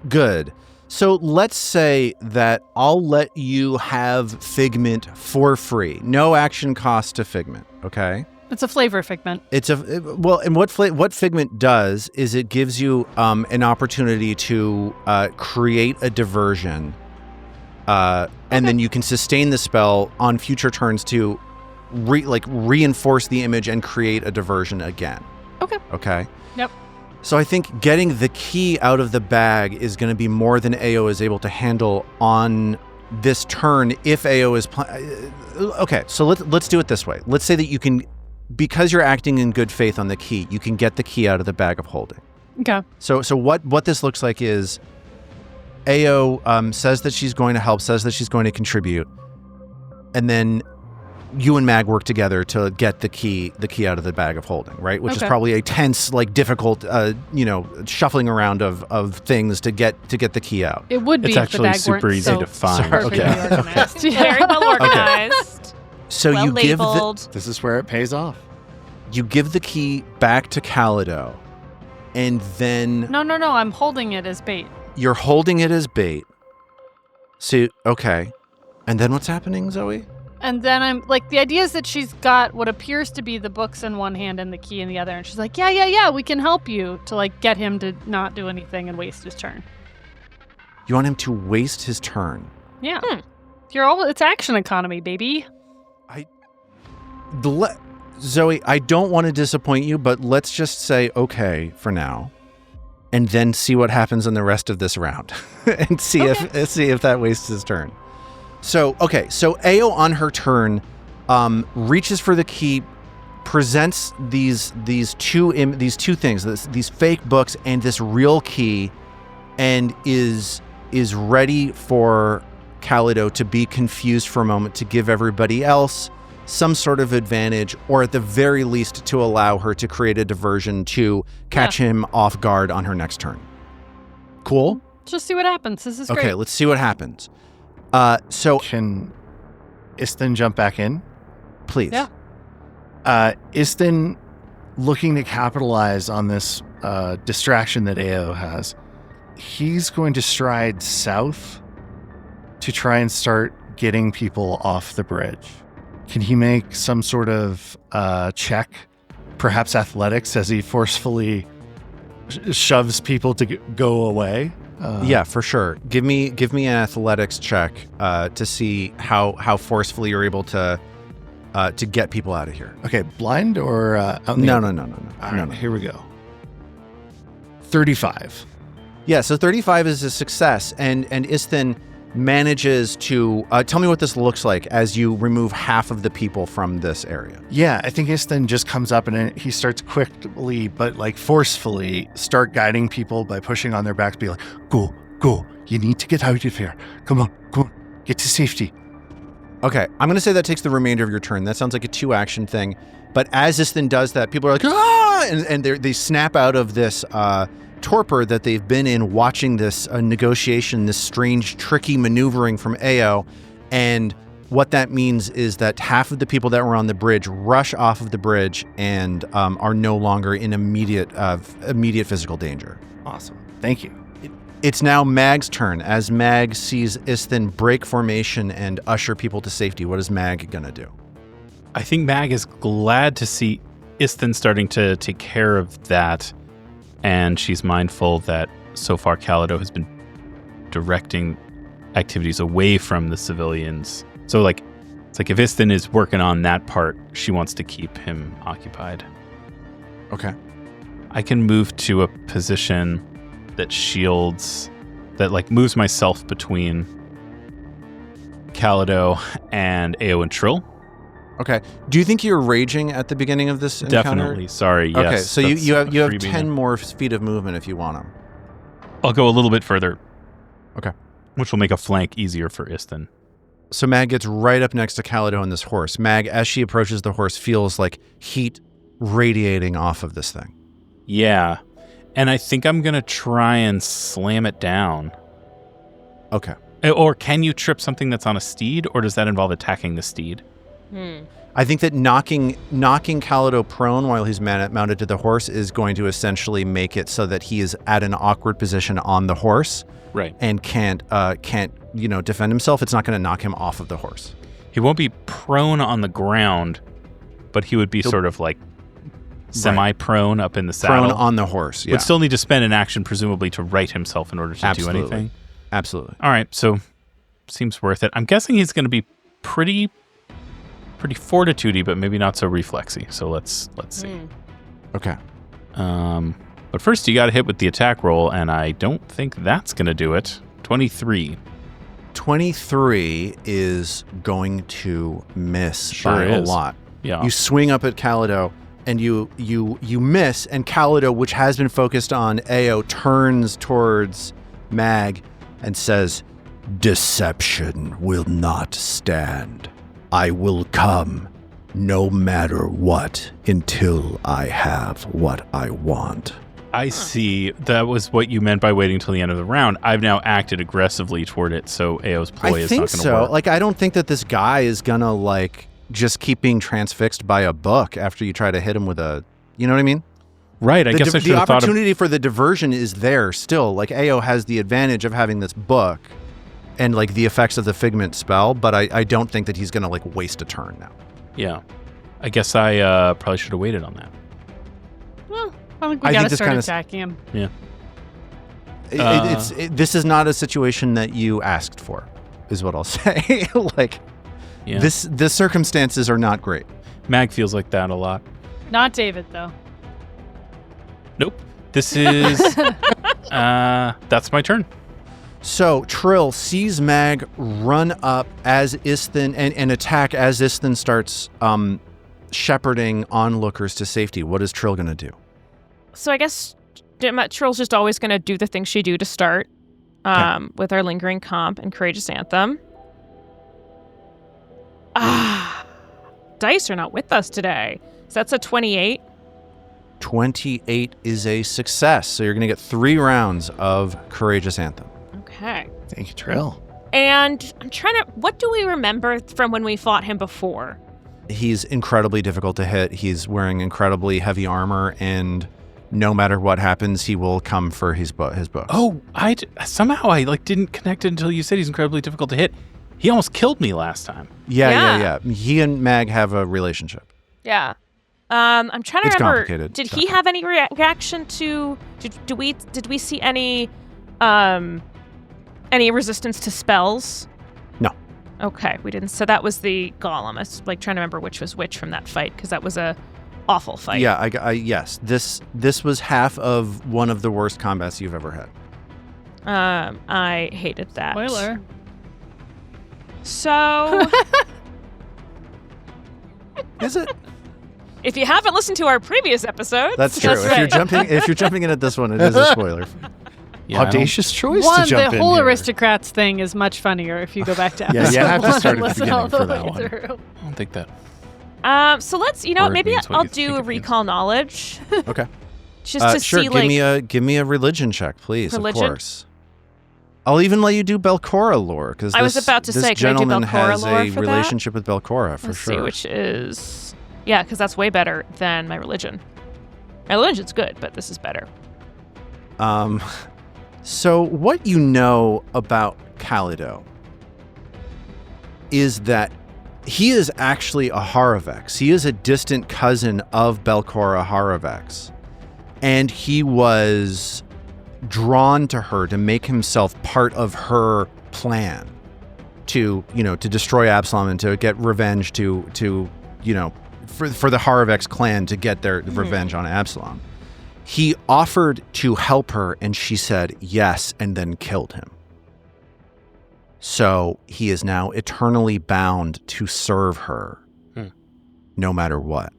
Good. So let's say that I'll let you have Figment for free. No action cost to Figment, okay? It's a flavor Figment. And what Figment does is it gives you an opportunity to create a diversion, and then you can sustain the spell on future turns to reinforce the image and create a diversion again. Okay. Yep. So I think getting the key out of the bag is going to be more than AO is able to handle on this turn if AO is okay, so let's do it this way. Let's say that you can, because you're acting in good faith on the key, you can get the key out of the bag of holding. Okay. So what this looks like is AO says that she's going to help, says that she's going to contribute, and then you and Mag work together to get the key out of the bag of holding, right? Which is probably a tense, difficult, shuffling around of things to get the key out. It would be it's if actually the bag super weren't easy so to find. perfectly organized. Very well organized. So well you labeled. This is where it pays off. you give the key back to Calido, and then No, I'm holding it as bait. you're holding it as bait. So okay, and then what's happening, Zoe? And then I'm like, the idea is that she's got what appears to be the books in one hand and the key in the other. And she's like, yeah, we can help you to get him to not do anything and waste his turn. You want him to waste his turn? Yeah. It's action economy, baby. Zoe, I don't want to disappoint you, but let's just say okay for now, and then see what happens in the rest of this round, and see if that wastes his turn. So AO on her turn reaches for the key, presents these two things, these fake books and this real key, and is ready for Calido to be confused for a moment, to give everybody else some sort of advantage, or at the very least to allow her to create a diversion to catch him off guard on her next turn. Cool? Just see what happens. This is great. Okay, let's see what happens. So Can Istin jump back in? please. Yeah. Istin, looking to capitalize on this distraction that AO has, he's going to stride south to try and start getting people off the bridge. Can he make some sort of check, perhaps athletics, as he forcefully shoves people to go away? Yeah, for sure. Give me an athletics check to see how forcefully you're able to get people out of here. Okay, blind or out in the No. All right, here we go. 35. Yeah, so 35 is a success, and Istin manages to tell me what this looks like as you remove half of the people from this area. Yeah, I think Istin just comes up and he starts quickly but forcefully start guiding people by pushing on their backs, be like, go, you need to get out of here. Come on, get to safety. Okay, I'm going to say that takes the remainder of your turn. That sounds like a 2-action thing, but as Istin does that, people are like, ah, and they snap out of this torpor that they've been in, watching this negotiation, this strange, tricky maneuvering from AO. And what that means is that half of the people that were on the bridge rush off of the bridge and are no longer in immediate physical danger. Awesome. Thank you. It's now Mag's turn. As Mag sees Istin break formation and usher people to safety, what is Mag going to do? I think Mag is glad to see Istin starting to take care of that. And she's mindful that so far Calido has been directing activities away from the civilians. So it's like if Istin is working on that part, she wants to keep him occupied. Okay. I can move to a position that shields, that moves myself between Calido and AO and Trill. Okay. Do you think you're raging at the beginning of this encounter? Definitely. Sorry. Yes. Okay. So you have freebie 10 more feet of movement if you want them. I'll go a little bit further. Okay. Which will make a flank easier for Istin. So Mag gets right up next to Calido and this horse. Mag, as she approaches the horse, feels like heat radiating off of this thing. Yeah. And I think I'm going to try and slam it down. Okay. Or can you trip something that's on a steed, or does that involve attacking the steed? I think that knocking Calido prone while he's mounted to the horse is going to essentially make it so that he is at an awkward position on the horse, right, and can't defend himself. It's not going to knock him off of the horse. He won't be prone on the ground, but he would be sort of semi-prone up in the saddle. Prone on the horse. Yeah. Would still need to spend an action presumably to right himself in order to do anything. Absolutely. All right, so seems worth it. I'm guessing he's going to be pretty pretty fortitude-y, but maybe not so reflexy. So let's see. Okay. But first, you got to hit with the attack roll, and I don't think that's going to do it. 23. 23 is going to miss by a lot. Yeah. You swing up at Calido, and you miss, and Calido, which has been focused on Ao, turns towards Mag and says, "Deception will not stand. I will come no matter what until I have what I want." I see. That was what you meant by waiting till the end of the round. I've now acted aggressively toward it, so Ao's ploy is not going to work. Like, I don't think that this guy is going to, like, just keep being transfixed by a book after you try to hit him with a... You know what I mean? Right. I guess I should have thought the opportunity for the diversion is there still. Like, Ao has the advantage of having this book and, like, the effects of the Figment spell, but I don't think that he's going to, like, waste a turn now. Yeah. I guess I probably should have waited on that. Well, I think we got to start attacking him. Yeah. This is not a situation that you asked for, is what I'll say. Like, yeah. The circumstances are not great. Mag feels like that a lot. Not David, though. Nope. This is... that's my turn. So Trill sees Mag run up as Isthan and attack as Isthan starts shepherding onlookers to safety. What is Trill going to do? So I guess Trill's just always going to do the things she do to start with our Lingering Comp and Courageous Anthem. Dice are not with us today. So that's a 28. 28 is a success. So you're going to get 3 rounds of Courageous Anthem. Okay. Thank you, Trill. And I'm trying to... What do we remember from when we fought him before? He's incredibly difficult to hit. He's wearing incredibly heavy armor, and no matter what happens, he will come for his book. Oh, somehow I didn't connect it until you said he's incredibly difficult to hit. He almost killed me last time. Yeah. He and Mag have a relationship. Yeah. I'm trying to it's remember. Complicated. Did he have any reaction to? Did we see any resistance to spells? No. Okay, we didn't. So that was the Golem. I was trying to remember which was which from that fight because that was a awful fight. Yeah. Yes. This was half of one of the worst combats you've ever had. I hated that. Spoiler. So. Is it? If you haven't listened to our previous episodes, that's true. If you're jumping in at this one, it is a spoiler. Yeah, audacious choice to jump in. The whole here. Aristocrats thing is much funnier if you go back to episode you have to start at the listen beginning all the for that way one. through. I don't think that. So let's, maybe I'll do a recall knowledge. Okay. Just to sure, see, give me a religion check, please. Religion? Of course. I'll even let you do Belcora lore because I was about to say, can I do gentleman Belcora has lore a for relationship with Belcora for Let's sure. see, which is because that's way better than my religion. My religion's good, but this is better. So what you know about Calido is that he is actually a Haravex. He is a distant cousin of Belcora Haravex. And he was drawn to her to make himself part of her plan to destroy Absalom and to get revenge for the Haravex clan to get their revenge on Absalom. He offered to help her, and she said yes, and then killed him. So he is now eternally bound to serve her, no matter what.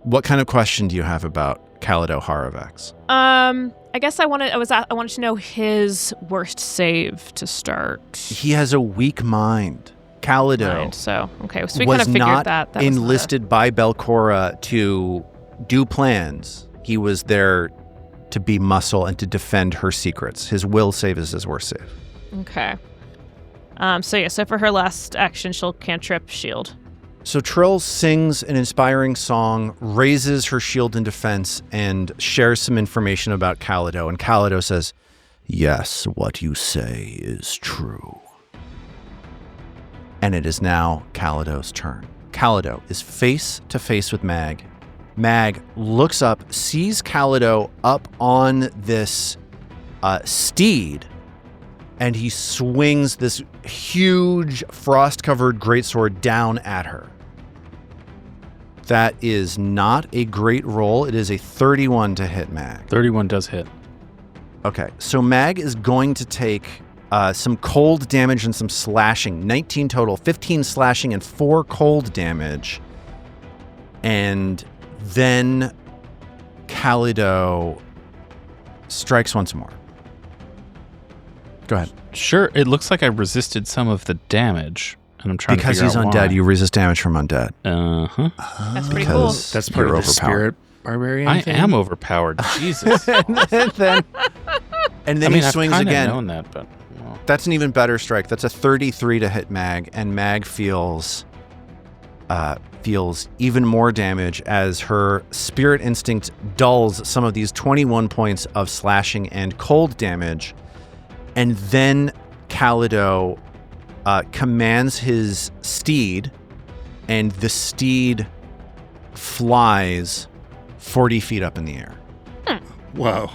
What kind of question do you have about Calido Haravex? I guess I wanted to know his worst save to start. He has a weak mind. Calido so we was kind of figured not that enlisted by Belcora to do plans. He was there to be muscle and to defend her secrets. His will save is his worst save. Okay. So for her last action, she'll cantrip shield. So Trill sings an inspiring song, raises her shield in defense, and shares some information about Calido. And Calido says, "Yes, what you say is true." And it is now Calido's turn. Calido is face to face with Mag. Mag looks up, sees Calido up on this steed, and he swings this huge frost-covered greatsword down at her. That is not a great roll. It is a 31 to hit Mag. 31 does hit. Okay, so Mag is going to take some cold damage and some slashing. 19 total, 15 slashing and 4 cold damage. And then Calido strikes once more. Go ahead. Sure, it looks like I resisted some of the damage, and I'm trying Because to figure he's out undead, why. you resist damage from undead. Uh-huh. That's pretty cool. Because That's part you're of the spirit barbarian I thing? am overpowered. Jesus. and then I he mean, I've swings kinda again. known that, but... well. That's an even better strike. That's a 33 to hit Mag, and Mag feels even more damage as her spirit instinct dulls some of these 21 points of slashing and cold damage. And then Calido commands his steed, and the steed flies 40 feet up in the air. Whoa.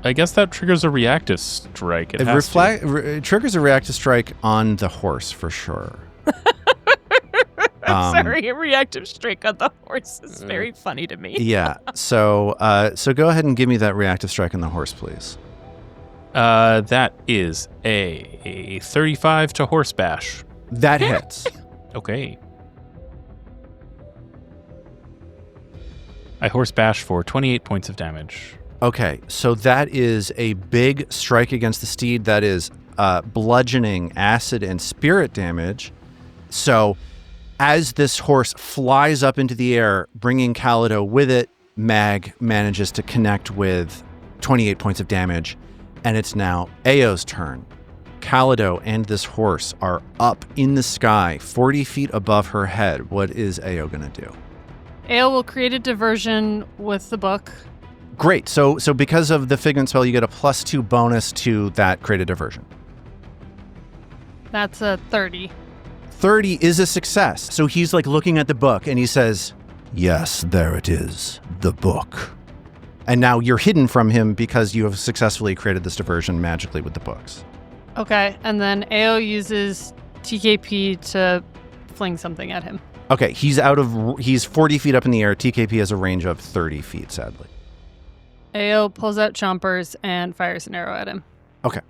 I guess that triggers a reactive strike. It has to. It triggers a reactive strike on the horse for sure. I'm sorry, a reactive strike on the horse is very funny to me. Yeah. So go ahead and give me that reactive strike on the horse, please. That is a 35 to horse bash. That hits. Okay. I horse bash for 28 points of damage. Okay, so that is a big strike against the steed. That is bludgeoning, acid, and spirit damage. So as this horse flies up into the air, bringing Calido with it, Mag manages to connect with 28 points of damage, and it's now Ao's turn. Calido and this horse are up in the sky, 40 feet above her head. What is Ao going to do? Ao will create a diversion with the book. Great. So because of the figment spell, you get a +2 bonus to that created diversion. That's a 30. 30 is a success. So he's like looking at the book and he says, "Yes, there it is, the book." And now you're hidden from him because you have successfully created this diversion magically with the books. Okay, and then Ao uses TKP to fling something at him. Okay, he's 40 feet up in the air. TKP has a range of 30 feet, sadly. Ao pulls out chompers and fires an arrow at him. Okay.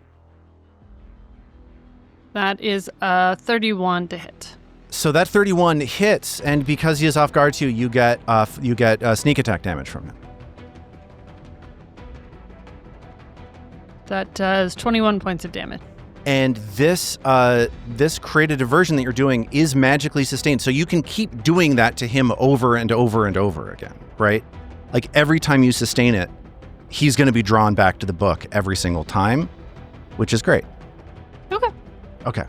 That is a 31 to hit. So that 31 hits, and because he is off guard to you, you get sneak attack damage from him. That does 21 points of damage. And this created diversion that you're doing is magically sustained, so you can keep doing that to him over and over and over again, right? Like every time you sustain it, he's going to be drawn back to the book every single time, which is great. Okay.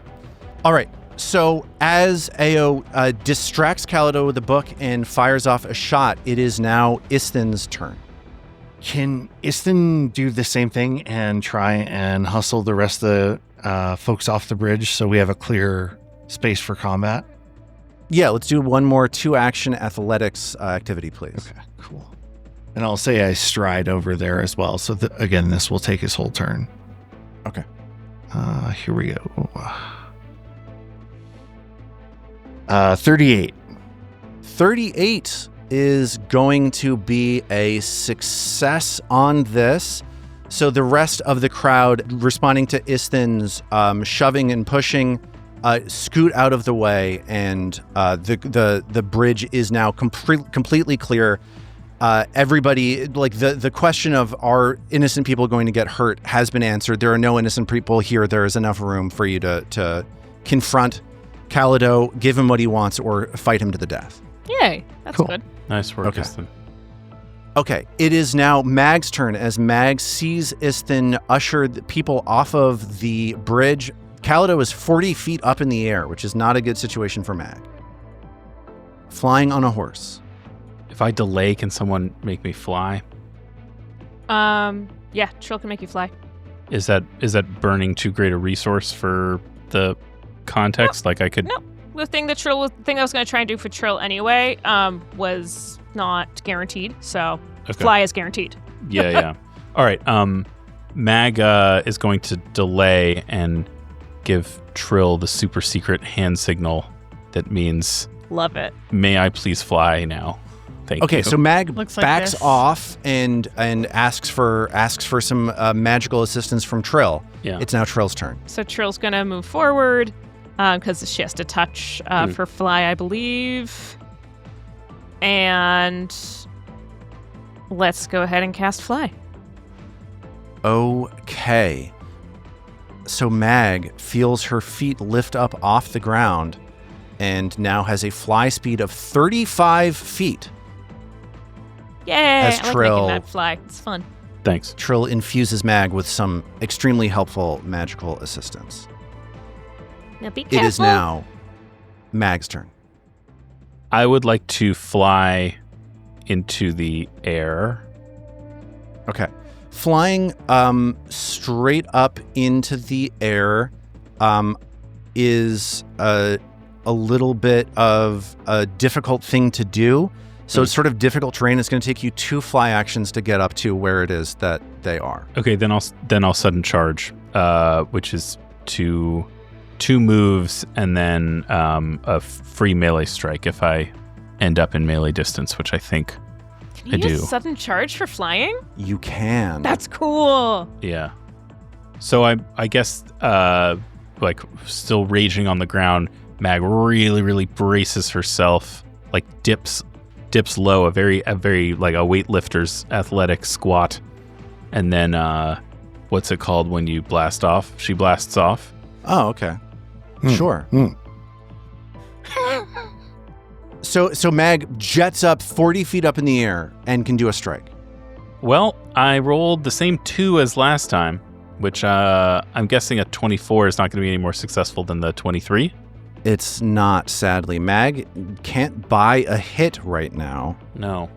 All right. So as Ao distracts Calido with the book and fires off a shot, it is now Isthin's turn. Can Isthin do the same thing and try and hustle the rest of the folks off the bridge so we have a clear space for combat? Yeah, let's do one more 2-action athletics activity, please. Okay, cool. And I'll say I stride over there as well. So again, this will take his whole turn. Okay. Here we go. 38. 38 is going to be a success on this. So the rest of the crowd, responding to Isthin's shoving and pushing, scoot out of the way, and the bridge is now completely clear. Everybody, like the question of are innocent people going to get hurt has been answered. There are no innocent people here. There is enough room for you to confront Calido, give him what he wants, or fight him to the death. Yay, that's Cool. good. Nice work, Okay. Isthin. Okay, it is now Mag's turn as Mag sees Isthin usher the people off of the bridge. Calido is 40 feet up in the air, which is not a good situation for Mag. Flying on a horse. If I delay, can someone make me fly? Yeah, Trill can make you fly. Is that burning too great a resource for the context? Like I could... No. The thing I was going to try and do for Trill anyway, was not guaranteed. So Okay. fly is guaranteed. Yeah. All right. Mag is going to delay and give Trill the super secret hand signal that means Love it. May I please fly now? Thank you. Okay, so Mag Looks like backs this. off and asks for some magical assistance from Trill. Yeah. It's now Trill's turn. So Trill's going to move forward because she has to touch for fly, I believe. And let's go ahead and cast fly. Okay. So Mag feels her feet lift up off the ground and now has a fly speed of 35 feet. Yay! As I like Trill- making that fly. It's fun. Thanks. Trill infuses Mag with some extremely helpful magical assistance. Now be careful. It is now Mag's turn. I would like to fly into the air. Okay. Flying straight up into the air is a little bit of a difficult thing to do. So it's sort of difficult terrain. It's going to take you 2 fly actions to get up to where it is that they are. Okay, then I'll sudden charge, which is two moves and then a free melee strike if I end up in melee distance, which I think Can you I do. use sudden charge for flying? You can. That's cool. Yeah. So I guess like still raging on the ground, Mag really, really braces herself, like dips low, a very like a weightlifter's athletic squat, and then what's it called when you blast off? She blasts off. Oh, okay. Sure. So Mag jets up 40 feet up in the air and can do a strike. Well, I rolled the same 2 as last time, which I'm guessing a 24 is not going to be any more successful than the 23. It's not, sadly. Mag can't buy a hit right now. No.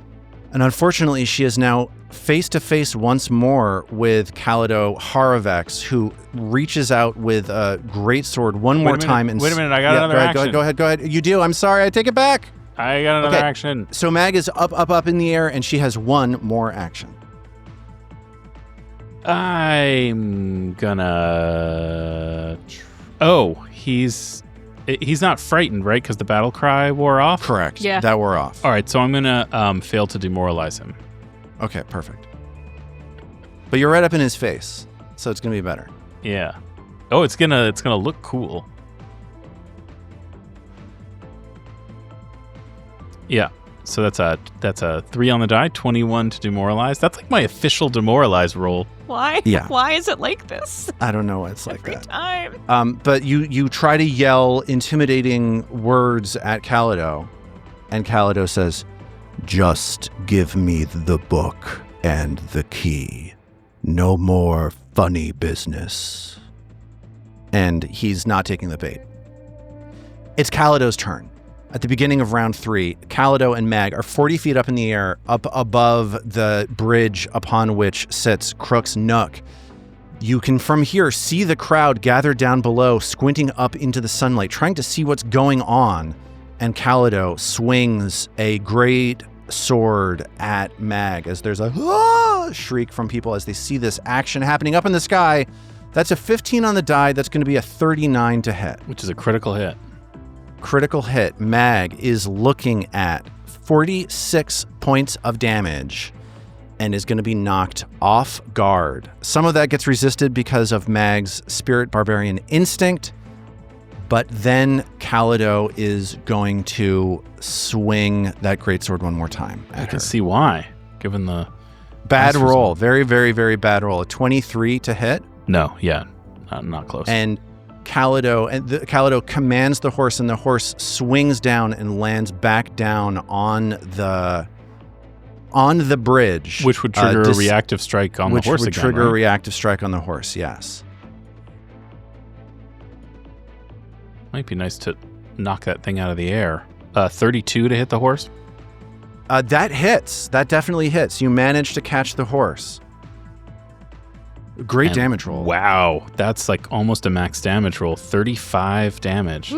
And unfortunately, she is now face-to-face once more with Calido Haravex, who reaches out with a greatsword one more time. And Wait a minute, I got another action. Go ahead. You do. I'm sorry. I take it back. I got another Okay. action. So Mag is up in the air, and she has one more action. I'm gonna... Oh, he's not frightened, right? Because the battle cry wore off? Correct. Yeah. That wore off. All right, so I'm gonna fail to demoralize him. Okay, perfect. But you're right up in his face, so it's going to be better. Yeah. Oh, it's gonna look cool. Yeah. So that's a 3 on the die, 21 to demoralize. That's like my official demoralize roll. Why? Yeah. Why is it like this I don't know why it's like every that. time? But you try to yell intimidating words at Calido, and Calido says, "Just give me the book and the key. No more funny business." And he's not taking the bait. It's Calido's turn. At the beginning of round 3, Calido and Mag are 40 feet up in the air, up above the bridge upon which sits Crook's Nook. You can from here see the crowd gathered down below, squinting up into the sunlight, trying to see what's going on. And Calido swings a great sword at Mag as there's a shriek from people as they see this action happening up in the sky. That's a 15 on the die. That's going to be a 39 to hit. Which is a critical hit. Critical hit. Mag is looking at 46 points of damage and is going to be knocked off guard. Some of that gets resisted because of Mag's Spirit Barbarian Instinct, but then Calido is going to swing that greatsword one more time at I can her. see why, given the Bad That's roll. result. Very, very, very bad roll. A 23 to hit. No, yeah, not close. And Calido commands the horse, and the horse swings down and lands back down on the bridge, which would trigger a reactive strike on the horse which would again, trigger a right? reactive strike on the horse. Yes. Might be nice to knock that thing out of the air. 32 to hit the horse. That hits. That definitely hits. You manage to catch the horse. Great And damage roll. Wow, that's like almost a max damage roll. 35 damage.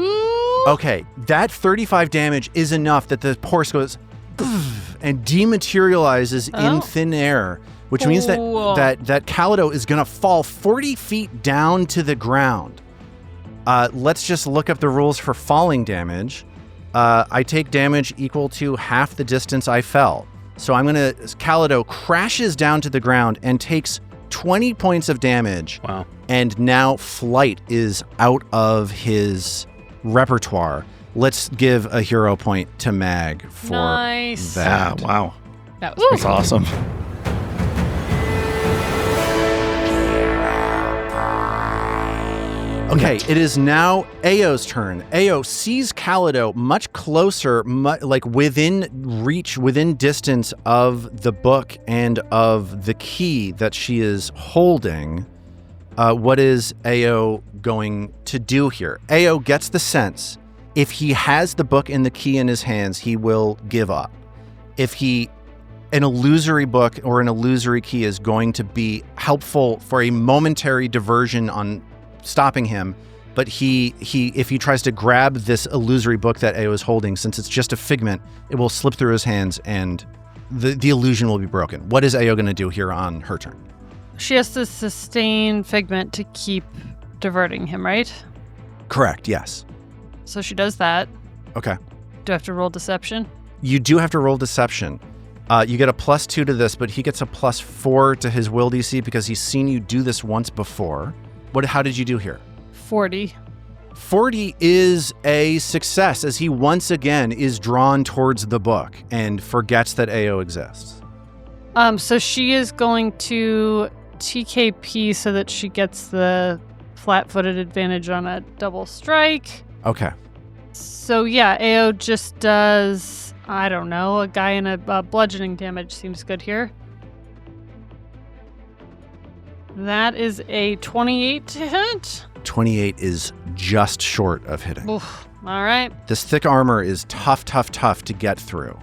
Okay, that 35 damage is enough that the horse goes and dematerializes in thin air, which means that Calido is going to fall 40 feet down to the ground. Let's just look up the rules for falling damage. I take damage equal to half the distance I fell. So Calido crashes down to the ground and takes 20 points of damage. Wow. And now flight is out of his repertoire. Let's give a hero point to Mag for Nice. that. Yeah, wow. That was That's awesome. Okay, it is now Ao's turn. Ao sees Calido much closer, like within reach, within distance of the book and of the key that she is holding. What is Ao going to do here? Ao gets the sense if he has the book and the key in his hands, he will give up. If an illusory book or an illusory key is going to be helpful for a momentary diversion on stopping him, but if he tries to grab this illusory book that Ao is holding, since it's just a figment, it will slip through his hands and the illusion will be broken. What is Ao going to do here on her turn? She has to sustain Figment to keep diverting him, right? Correct, yes. So she does that. Okay. Do I have to roll deception? You do have to roll deception. You get a +2 to this, but he gets a +4 to his will DC because he's seen you do this once before. How did you do here? 40. 40 is a success as he once again is drawn towards the book and forgets that Ao exists. So she is going to TKP so that she gets the flat-footed advantage on a double strike. Okay. So yeah, Ao just does, I don't know, a guy in a bludgeoning damage seems good here. That is a 28 to hit. 28 is just short of hitting. Oof. All right. This thick armor is tough to get through.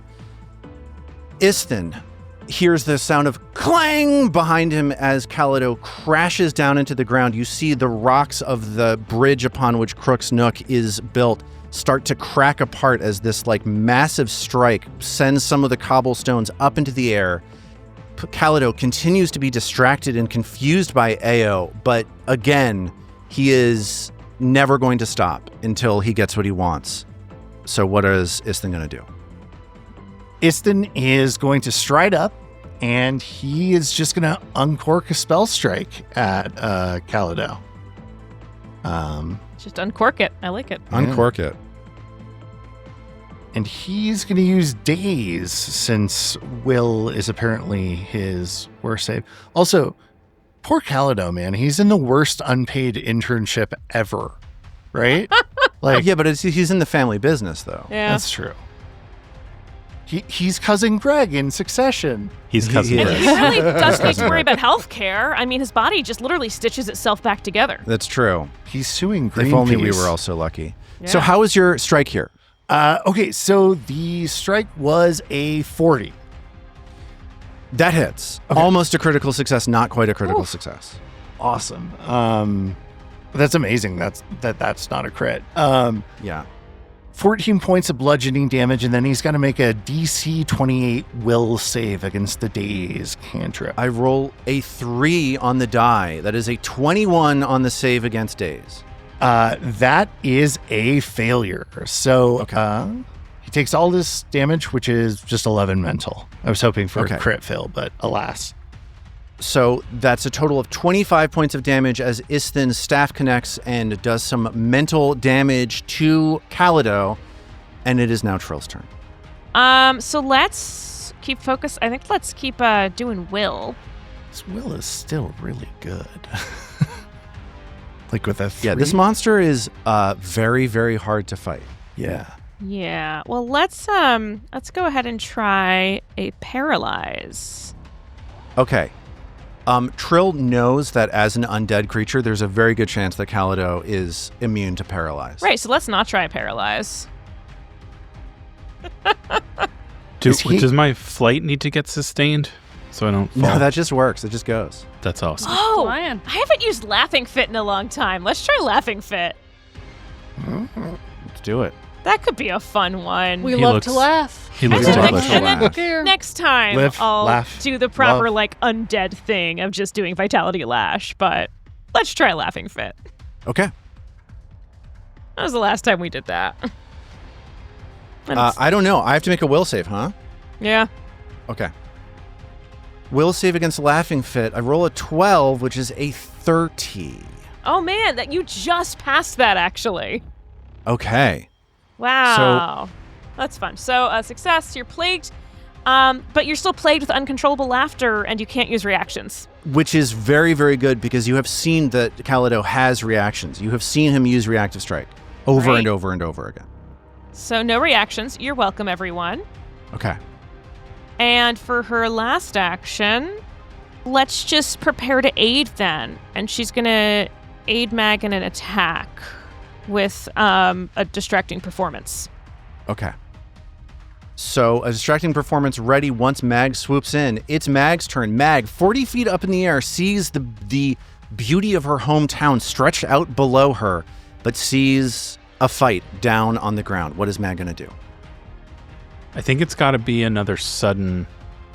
Isthin hears the sound of clang behind him as Calido crashes down into the ground. You see the rocks of the bridge upon which Crook's Nook is built start to crack apart as this massive strike sends some of the cobblestones up into the air. Calido continues to be distracted and confused by Ao, but again, he is never going to stop until he gets what he wants. So what is Isthin going to do? Isthin is going to stride up, and he is just going to uncork a spell strike at Calido. Just uncork it. I like it. Uncork it. And he's going to use Daze since Will is apparently his worst save. Also, poor Calido, man. He's in the worst unpaid internship ever, right? Yeah, but he's in the family business, though. Yeah. That's true. He's cousin Greg in Succession. He's cousin He And Greg. he really doesn't need to worry about health care. I mean, his body just literally stitches itself back together. That's true. He's suing Greenpeace. If only we were all so lucky. Yeah. So how is your strike here? Okay, so the strike was a 40. That hits. Okay. Almost a critical success, not quite a critical success. Awesome. That's amazing. That's not a crit. Yeah. 14 points of bludgeoning damage, and then he's got to make a DC 28 will save against the Daze cantrip. I roll a 3 on the die. That is a 21 on the save against Daze. That is a failure. So Okay. he takes all this damage, which is just 11 mental. I was hoping for Okay. a crit fail, but alas. So that's a total of 25 points of damage as Isthin's staff connects and does some mental damage to Calido, and it is now Trill's turn. So let's keep focus. I think let's keep doing Will. This Will is still really good. With a 3. Yeah, this monster is very, very hard to fight. Yeah. Yeah. Well, let's go ahead and try a paralyze. Okay. Trill knows that as an undead creature, there's a very good chance that Calido is immune to paralyze. Right. So let's not try paralyze. Does my flight need to get sustained so I don't fall? No, that just works. It just goes. That's awesome. Oh, Flying. I haven't used Laughing Fit in a long time. Let's try Laughing Fit. Let's do it. That could be a fun one. We He love looks- to laugh. He looks And then delicious. next- and then Laugh. Here. Next time, Live, I'll laugh, do the proper love. undead thing of just doing Vitality Lash. But let's try Laughing Fit. Okay. That was the last time we did that. I don't know. I have to make a will save, huh? Yeah. Okay. Will save against Laughing Fit. I roll a 12, which is a 30. Oh man, that you just passed that actually. Okay. Wow. That's fun. So success, you're plagued, but you're still plagued with uncontrollable laughter and you can't use reactions. Which is very, very good because you have seen that Calido has reactions. You have seen him use Reactive Strike over and over and over again. So no reactions. You're welcome, everyone. Okay. And for her last action, let's just prepare to aid then. And she's going to aid Mag in an attack with a distracting performance. Okay. So a distracting performance ready once Mag swoops in. It's Mag's turn. Mag, 40 feet up in the air, sees the beauty of her hometown stretched out below her, but sees a fight down on the ground. What is Mag going to do? I think it's got to be another sudden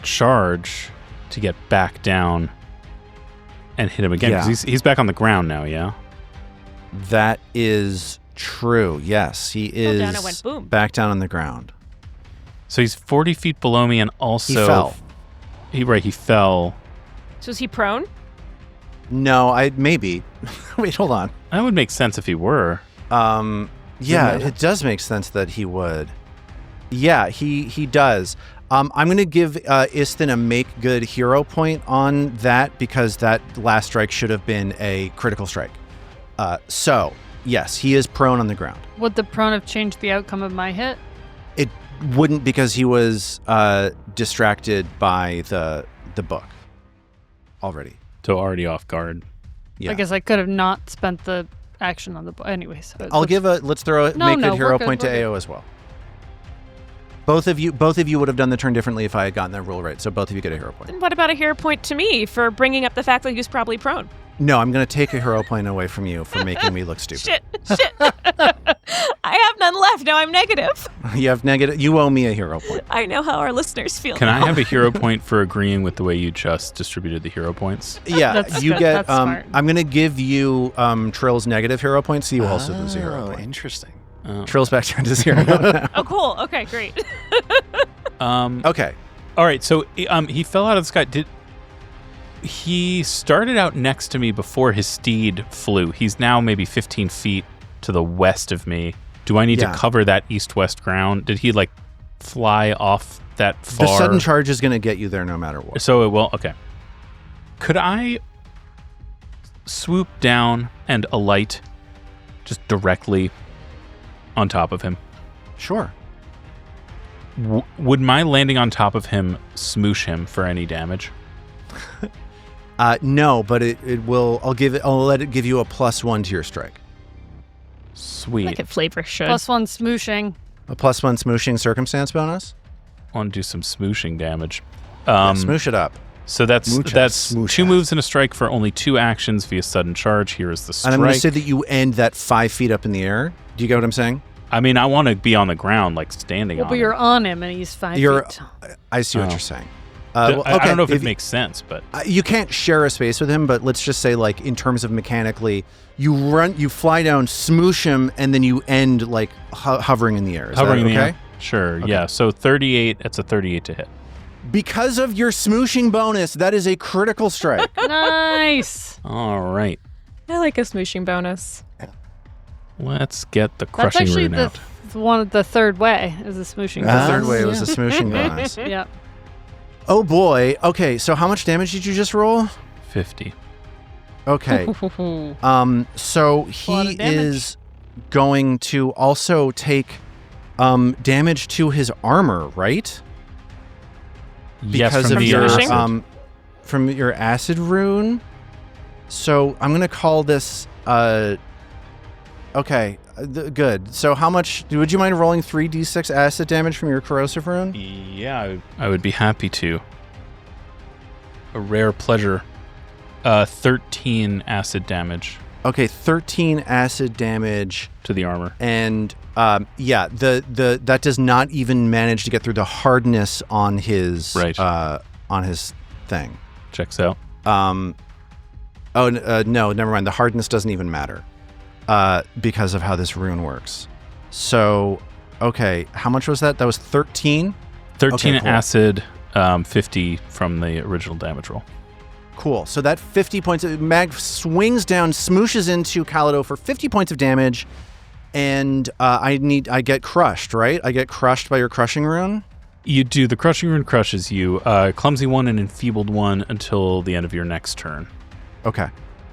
charge to get back down and hit him again. Yeah. 'Cause he's back on the ground now, yeah? That is true. Yes, he is down and went boom. back down on the ground. So he's 40 feet below me and also... He fell. He fell. So is he prone? No, maybe. Wait, hold on. That would make sense if he were. Yeah, it does make sense that he would. Yeah, he does. I'm going to give Istin a make good hero point on that because that last strike should have been a critical strike. So, yes, he is prone on the ground. Would the prone have changed the outcome of my hit? It wouldn't because he was distracted by the book already. So already off guard. Yeah. I guess I could have not spent the action on the book. Anyways. Let's throw a make good hero point to AO as well. Both of you would have done the turn differently if I had gotten that rule right. So both of you get a hero point. Then what about a hero point to me for bringing up the fact that he was probably prone? No, I'm going to take a hero point away from you for making me look stupid. Shit. I have none left. Now I'm negative. You have negative. You owe me a hero point. I know how our listeners feel. Can I have a hero point for agreeing with the way you just distributed the hero points? Yeah, That's you good. get. That's smart. I'm going to give you Trill's negative hero point, so you also lose a hero point. Interesting. Trill's back down to 0. Oh, cool. Okay, great. Okay. All right, so he fell out of the sky. He started out next to me before his steed flew. He's now maybe 15 feet to the west of me. Do I need to cover that east-west ground? Did he, fly off that far? The sudden charge is going to get you there no matter what. So it will? Okay. Could I swoop down and alight just directly on top of him? Sure. Would my landing on top of him smoosh him for any damage? No, but it will. I'll let it give you a +1 to your strike. Sweet. Like it flavor should. +1 smooshing. A +1 smooshing circumstance bonus. I want to do some smooshing damage. Smoosh it up. So that's smoocha. 2 moves and a strike for only 2 actions via sudden charge. Here is the strike. And I'm going to say that you end that 5 feet up in the air. Do you get what I'm saying? I mean, I want to be on the ground, standing Well, on but it. you're on him and he's 5 feet. I see what Oh. you're saying. I don't know if it if makes sense, but you can't share a space with him, but let's just say, in terms of mechanically, you fly down, smoosh him, and then you end hovering in the air. Is hovering that in okay? the air. Sure, yeah. So 38, it's a 38 to hit. Because of your smooshing bonus, that is a critical strike. Nice. All right. I like a smooshing bonus. Let's get the That's crushing actually rune out. the third way is the smooshing. The Ah. third way was Yeah. a smooshing bonus. Yeah. Oh boy. Okay, so how much damage did you just roll? 50. Okay. So lot he of damage. is going to also take damage to his armor, right? Yes, Because from of the your acid. from your acid rune. So I'm gonna call this okay. Good. So how much would you mind rolling 3d6 acid damage from your corrosive rune? Yeah, I would be happy to. A rare pleasure. 13 acid damage Okay, 13 acid damage, to the armor. and the that does not even manage to get through the hardness on his on his thing. Checks out. No, never mind. The hardness doesn't even matter because of how this rune works. So Okay, how much was that? That was 13? 13 Okay, cool. acid, 50 from the original damage roll. Cool. So that 50 points, Mag swings down, smooshes into Calido for 50 points of damage, and I get crushed, right? I get crushed by your crushing rune? You do. The crushing rune crushes you. Clumsy one and enfeebled one until the end of your next turn. Okay.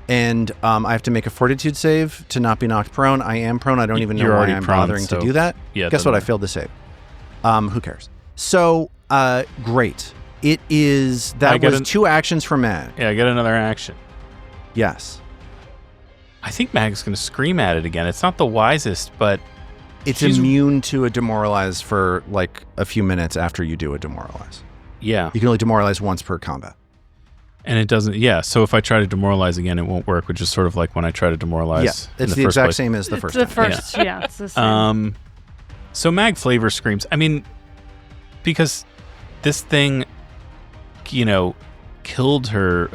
And I have to make a fortitude save to not be knocked prone. I am prone. I don't even know You're why already I'm prone, bothering so- to do that. Yeah, it Guess what? doesn't I failed the save. Who cares? So, great. It is, that was 2 actions for Mag. Yeah, I get another action. Yes. I think Mag's going to scream at it again. It's not the wisest, but It's she's- immune to a demoralize for like a few minutes after you do a demoralize. yeah. You can only demoralize once per combat. And it doesn't, yeah. So if I try to demoralize again, it won't work, which is sort of like when I try to demoralize. Yeah, in it's the the first exact place. same as the It's first the time. first, yeah, it's the same. So Mag flavor screams. I mean, because this thing, you know, killed her,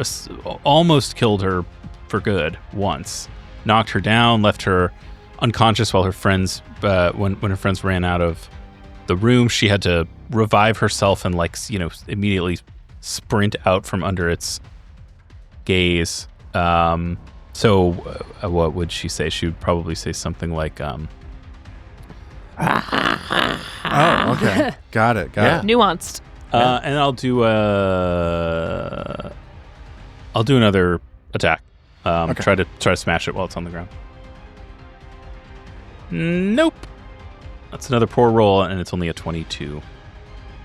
almost killed her for good once. Knocked her down, left her unconscious while her friends, when her friends ran out of the room, she had to revive herself and immediately sprint out from under its gaze. So what would she say? She would probably say something like, Oh, okay. Got it. Nuanced. and I'll do another attack. Okay. Try to smash it while it's on the ground. Nope. That's another poor roll, and it's only a 22.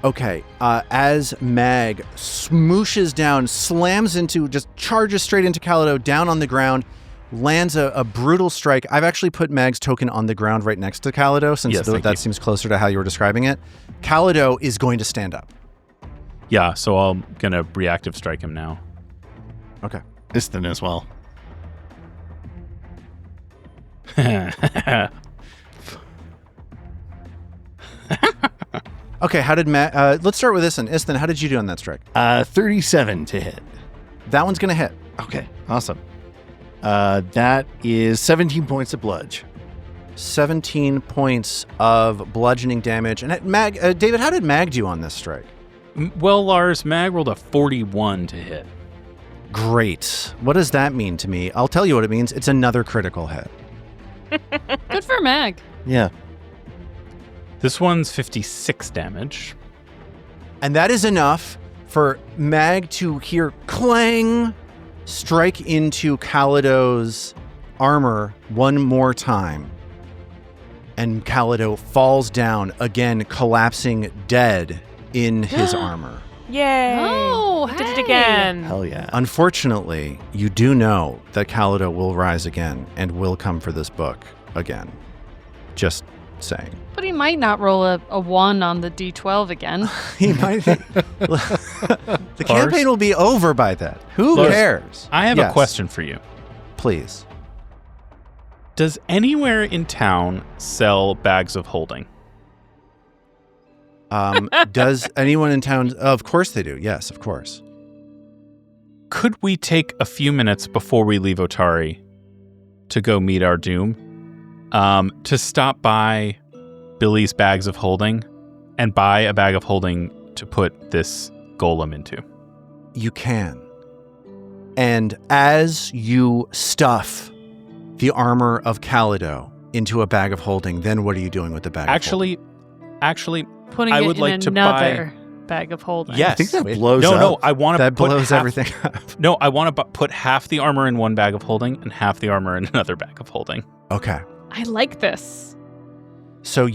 Okay. As Mag smooshes down, slams into, just charges straight into Calido, down on the ground, lands a brutal strike. I've actually put Mag's token on the ground right next to Calido, since Yes, thank that you. seems closer to how you were describing it. Calido is going to stand up. Yeah, so I'm gonna reactive strike him now. Okay. Iston as well. Okay, how did Mag... let's start with Iston. Iston, how did you do on that strike? 37 to hit. That one's going to hit. Okay, awesome. That is 17 points of bludge. 17 points of bludgeoning damage. And Mag, David, how did Mag do on this strike? Well, Lars, Mag rolled a 41 to hit. Great. What does that mean to me? I'll tell you what it means. It's another critical hit. Good for Mag. Yeah. This one's 56 damage. And that is enough for Mag to hear clang strike into Calido's armor one more time. And Calido falls down, again collapsing dead in his armor. Yay. Oh, We did it hey. again. Hell yeah. Unfortunately, you do know that Calido will rise again and will come for this book again. Just saying. But he might not roll a 1 on the D12 again. He might. The campaign will be over by then. Who Lars, cares? I have Yes, a question for you. Please. Does anywhere in town sell bags of holding? Does anyone in town? Of course they do. Yes, of course. Could we take a few minutes before we leave Otari to go meet our doom? To stop by Billy's bags of holding and buy a bag of holding to put this golem into? You can. And as you stuff the armor of Calido into a bag of holding, then what are you doing with the bag of holding? Actually, Putting I it would in like to another bag of holding. yes. I think that Wait. blows up. No, I want to That put blows half, everything up. No, I want to put half the armor in one bag of holding and half the armor in another bag of holding. Okay. I like this. So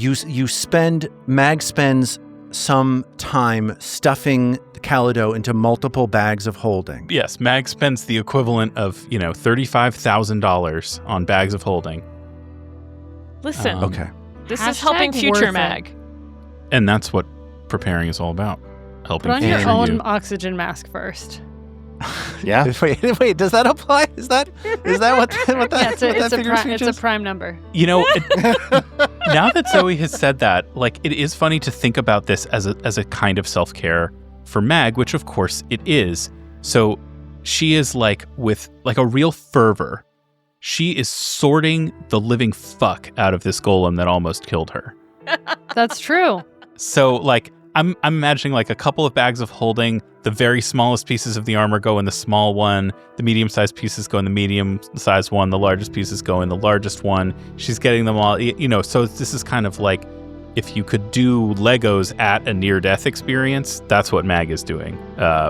Mag spends some time stuffing Calido into multiple bags of holding. Yes, Mag spends the equivalent of, $35,000 on bags of holding. Listen, Okay. this is helping Hashtag future worth Mag. And that's what preparing is all about. Helping Put on your future own you. oxygen mask first. Yeah. Wait, does that apply? Is that what that Yeah, it's a figure it's a features? prime number. Now that Zoe has said that, it is funny to think about this as a kind of self-care for Mag, which of course it is. So she is with a real fervor. She is sorting the living fuck out of this golem that almost killed her. That's true. So, like, I'm imagining like a couple of bags of holding. The very smallest pieces of the armor go in the small one. The medium-sized pieces go in the medium-sized one. The largest pieces go in the largest one. She's getting them all, so this is kind of like if you could do Legos at a near-death experience, that's what Mag is doing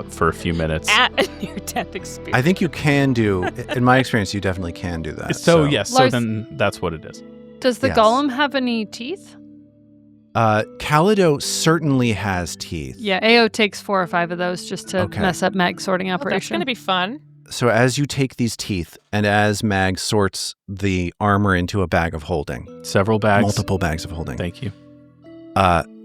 for a few minutes. At a near-death experience. I think you can do, in my experience, you definitely can do that. Yes, Lars, then that's what it is. Does the Yes. golem have any teeth? Calido certainly has teeth. Yeah, AO takes 4 or 5 of those just to Okay. mess up Mag's sorting Oh, that's operation. going to be fun. So as you take these teeth and as Mag sorts the armor into a bag of holding, Several bags. multiple bags of holding, Thank you.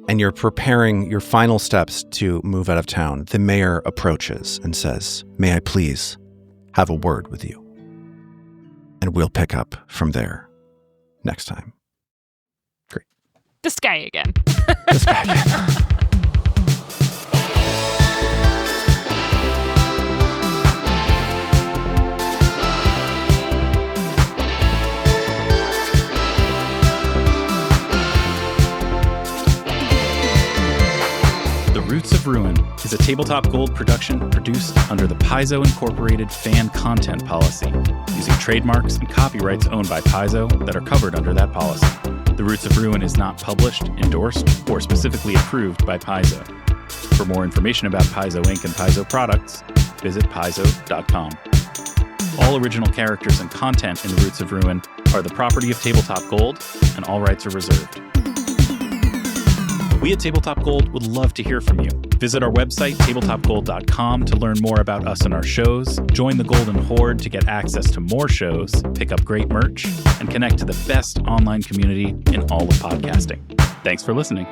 and you're preparing your final steps to move out of town, the mayor approaches and says, "May I please have a word with you?" And we'll pick up from there next time. This guy again. This guy again. The Roots of Ruin is a Tabletop Gold production produced under the Paizo Incorporated fan content policy, using trademarks and copyrights owned by Paizo that are covered under that policy. The Roots of Ruin is not published, endorsed, or specifically approved by Paizo. For more information about Paizo Inc. and Paizo products, visit paizo.com. All original characters and content in The Roots of Ruin are the property of Tabletop Gold, and all rights are reserved. We at Tabletop Gold would love to hear from you. Visit our website, tabletopgold.com, to learn more about us and our shows, join the Golden Horde to get access to more shows, pick up great merch, and connect to the best online community in all of podcasting. Thanks for listening.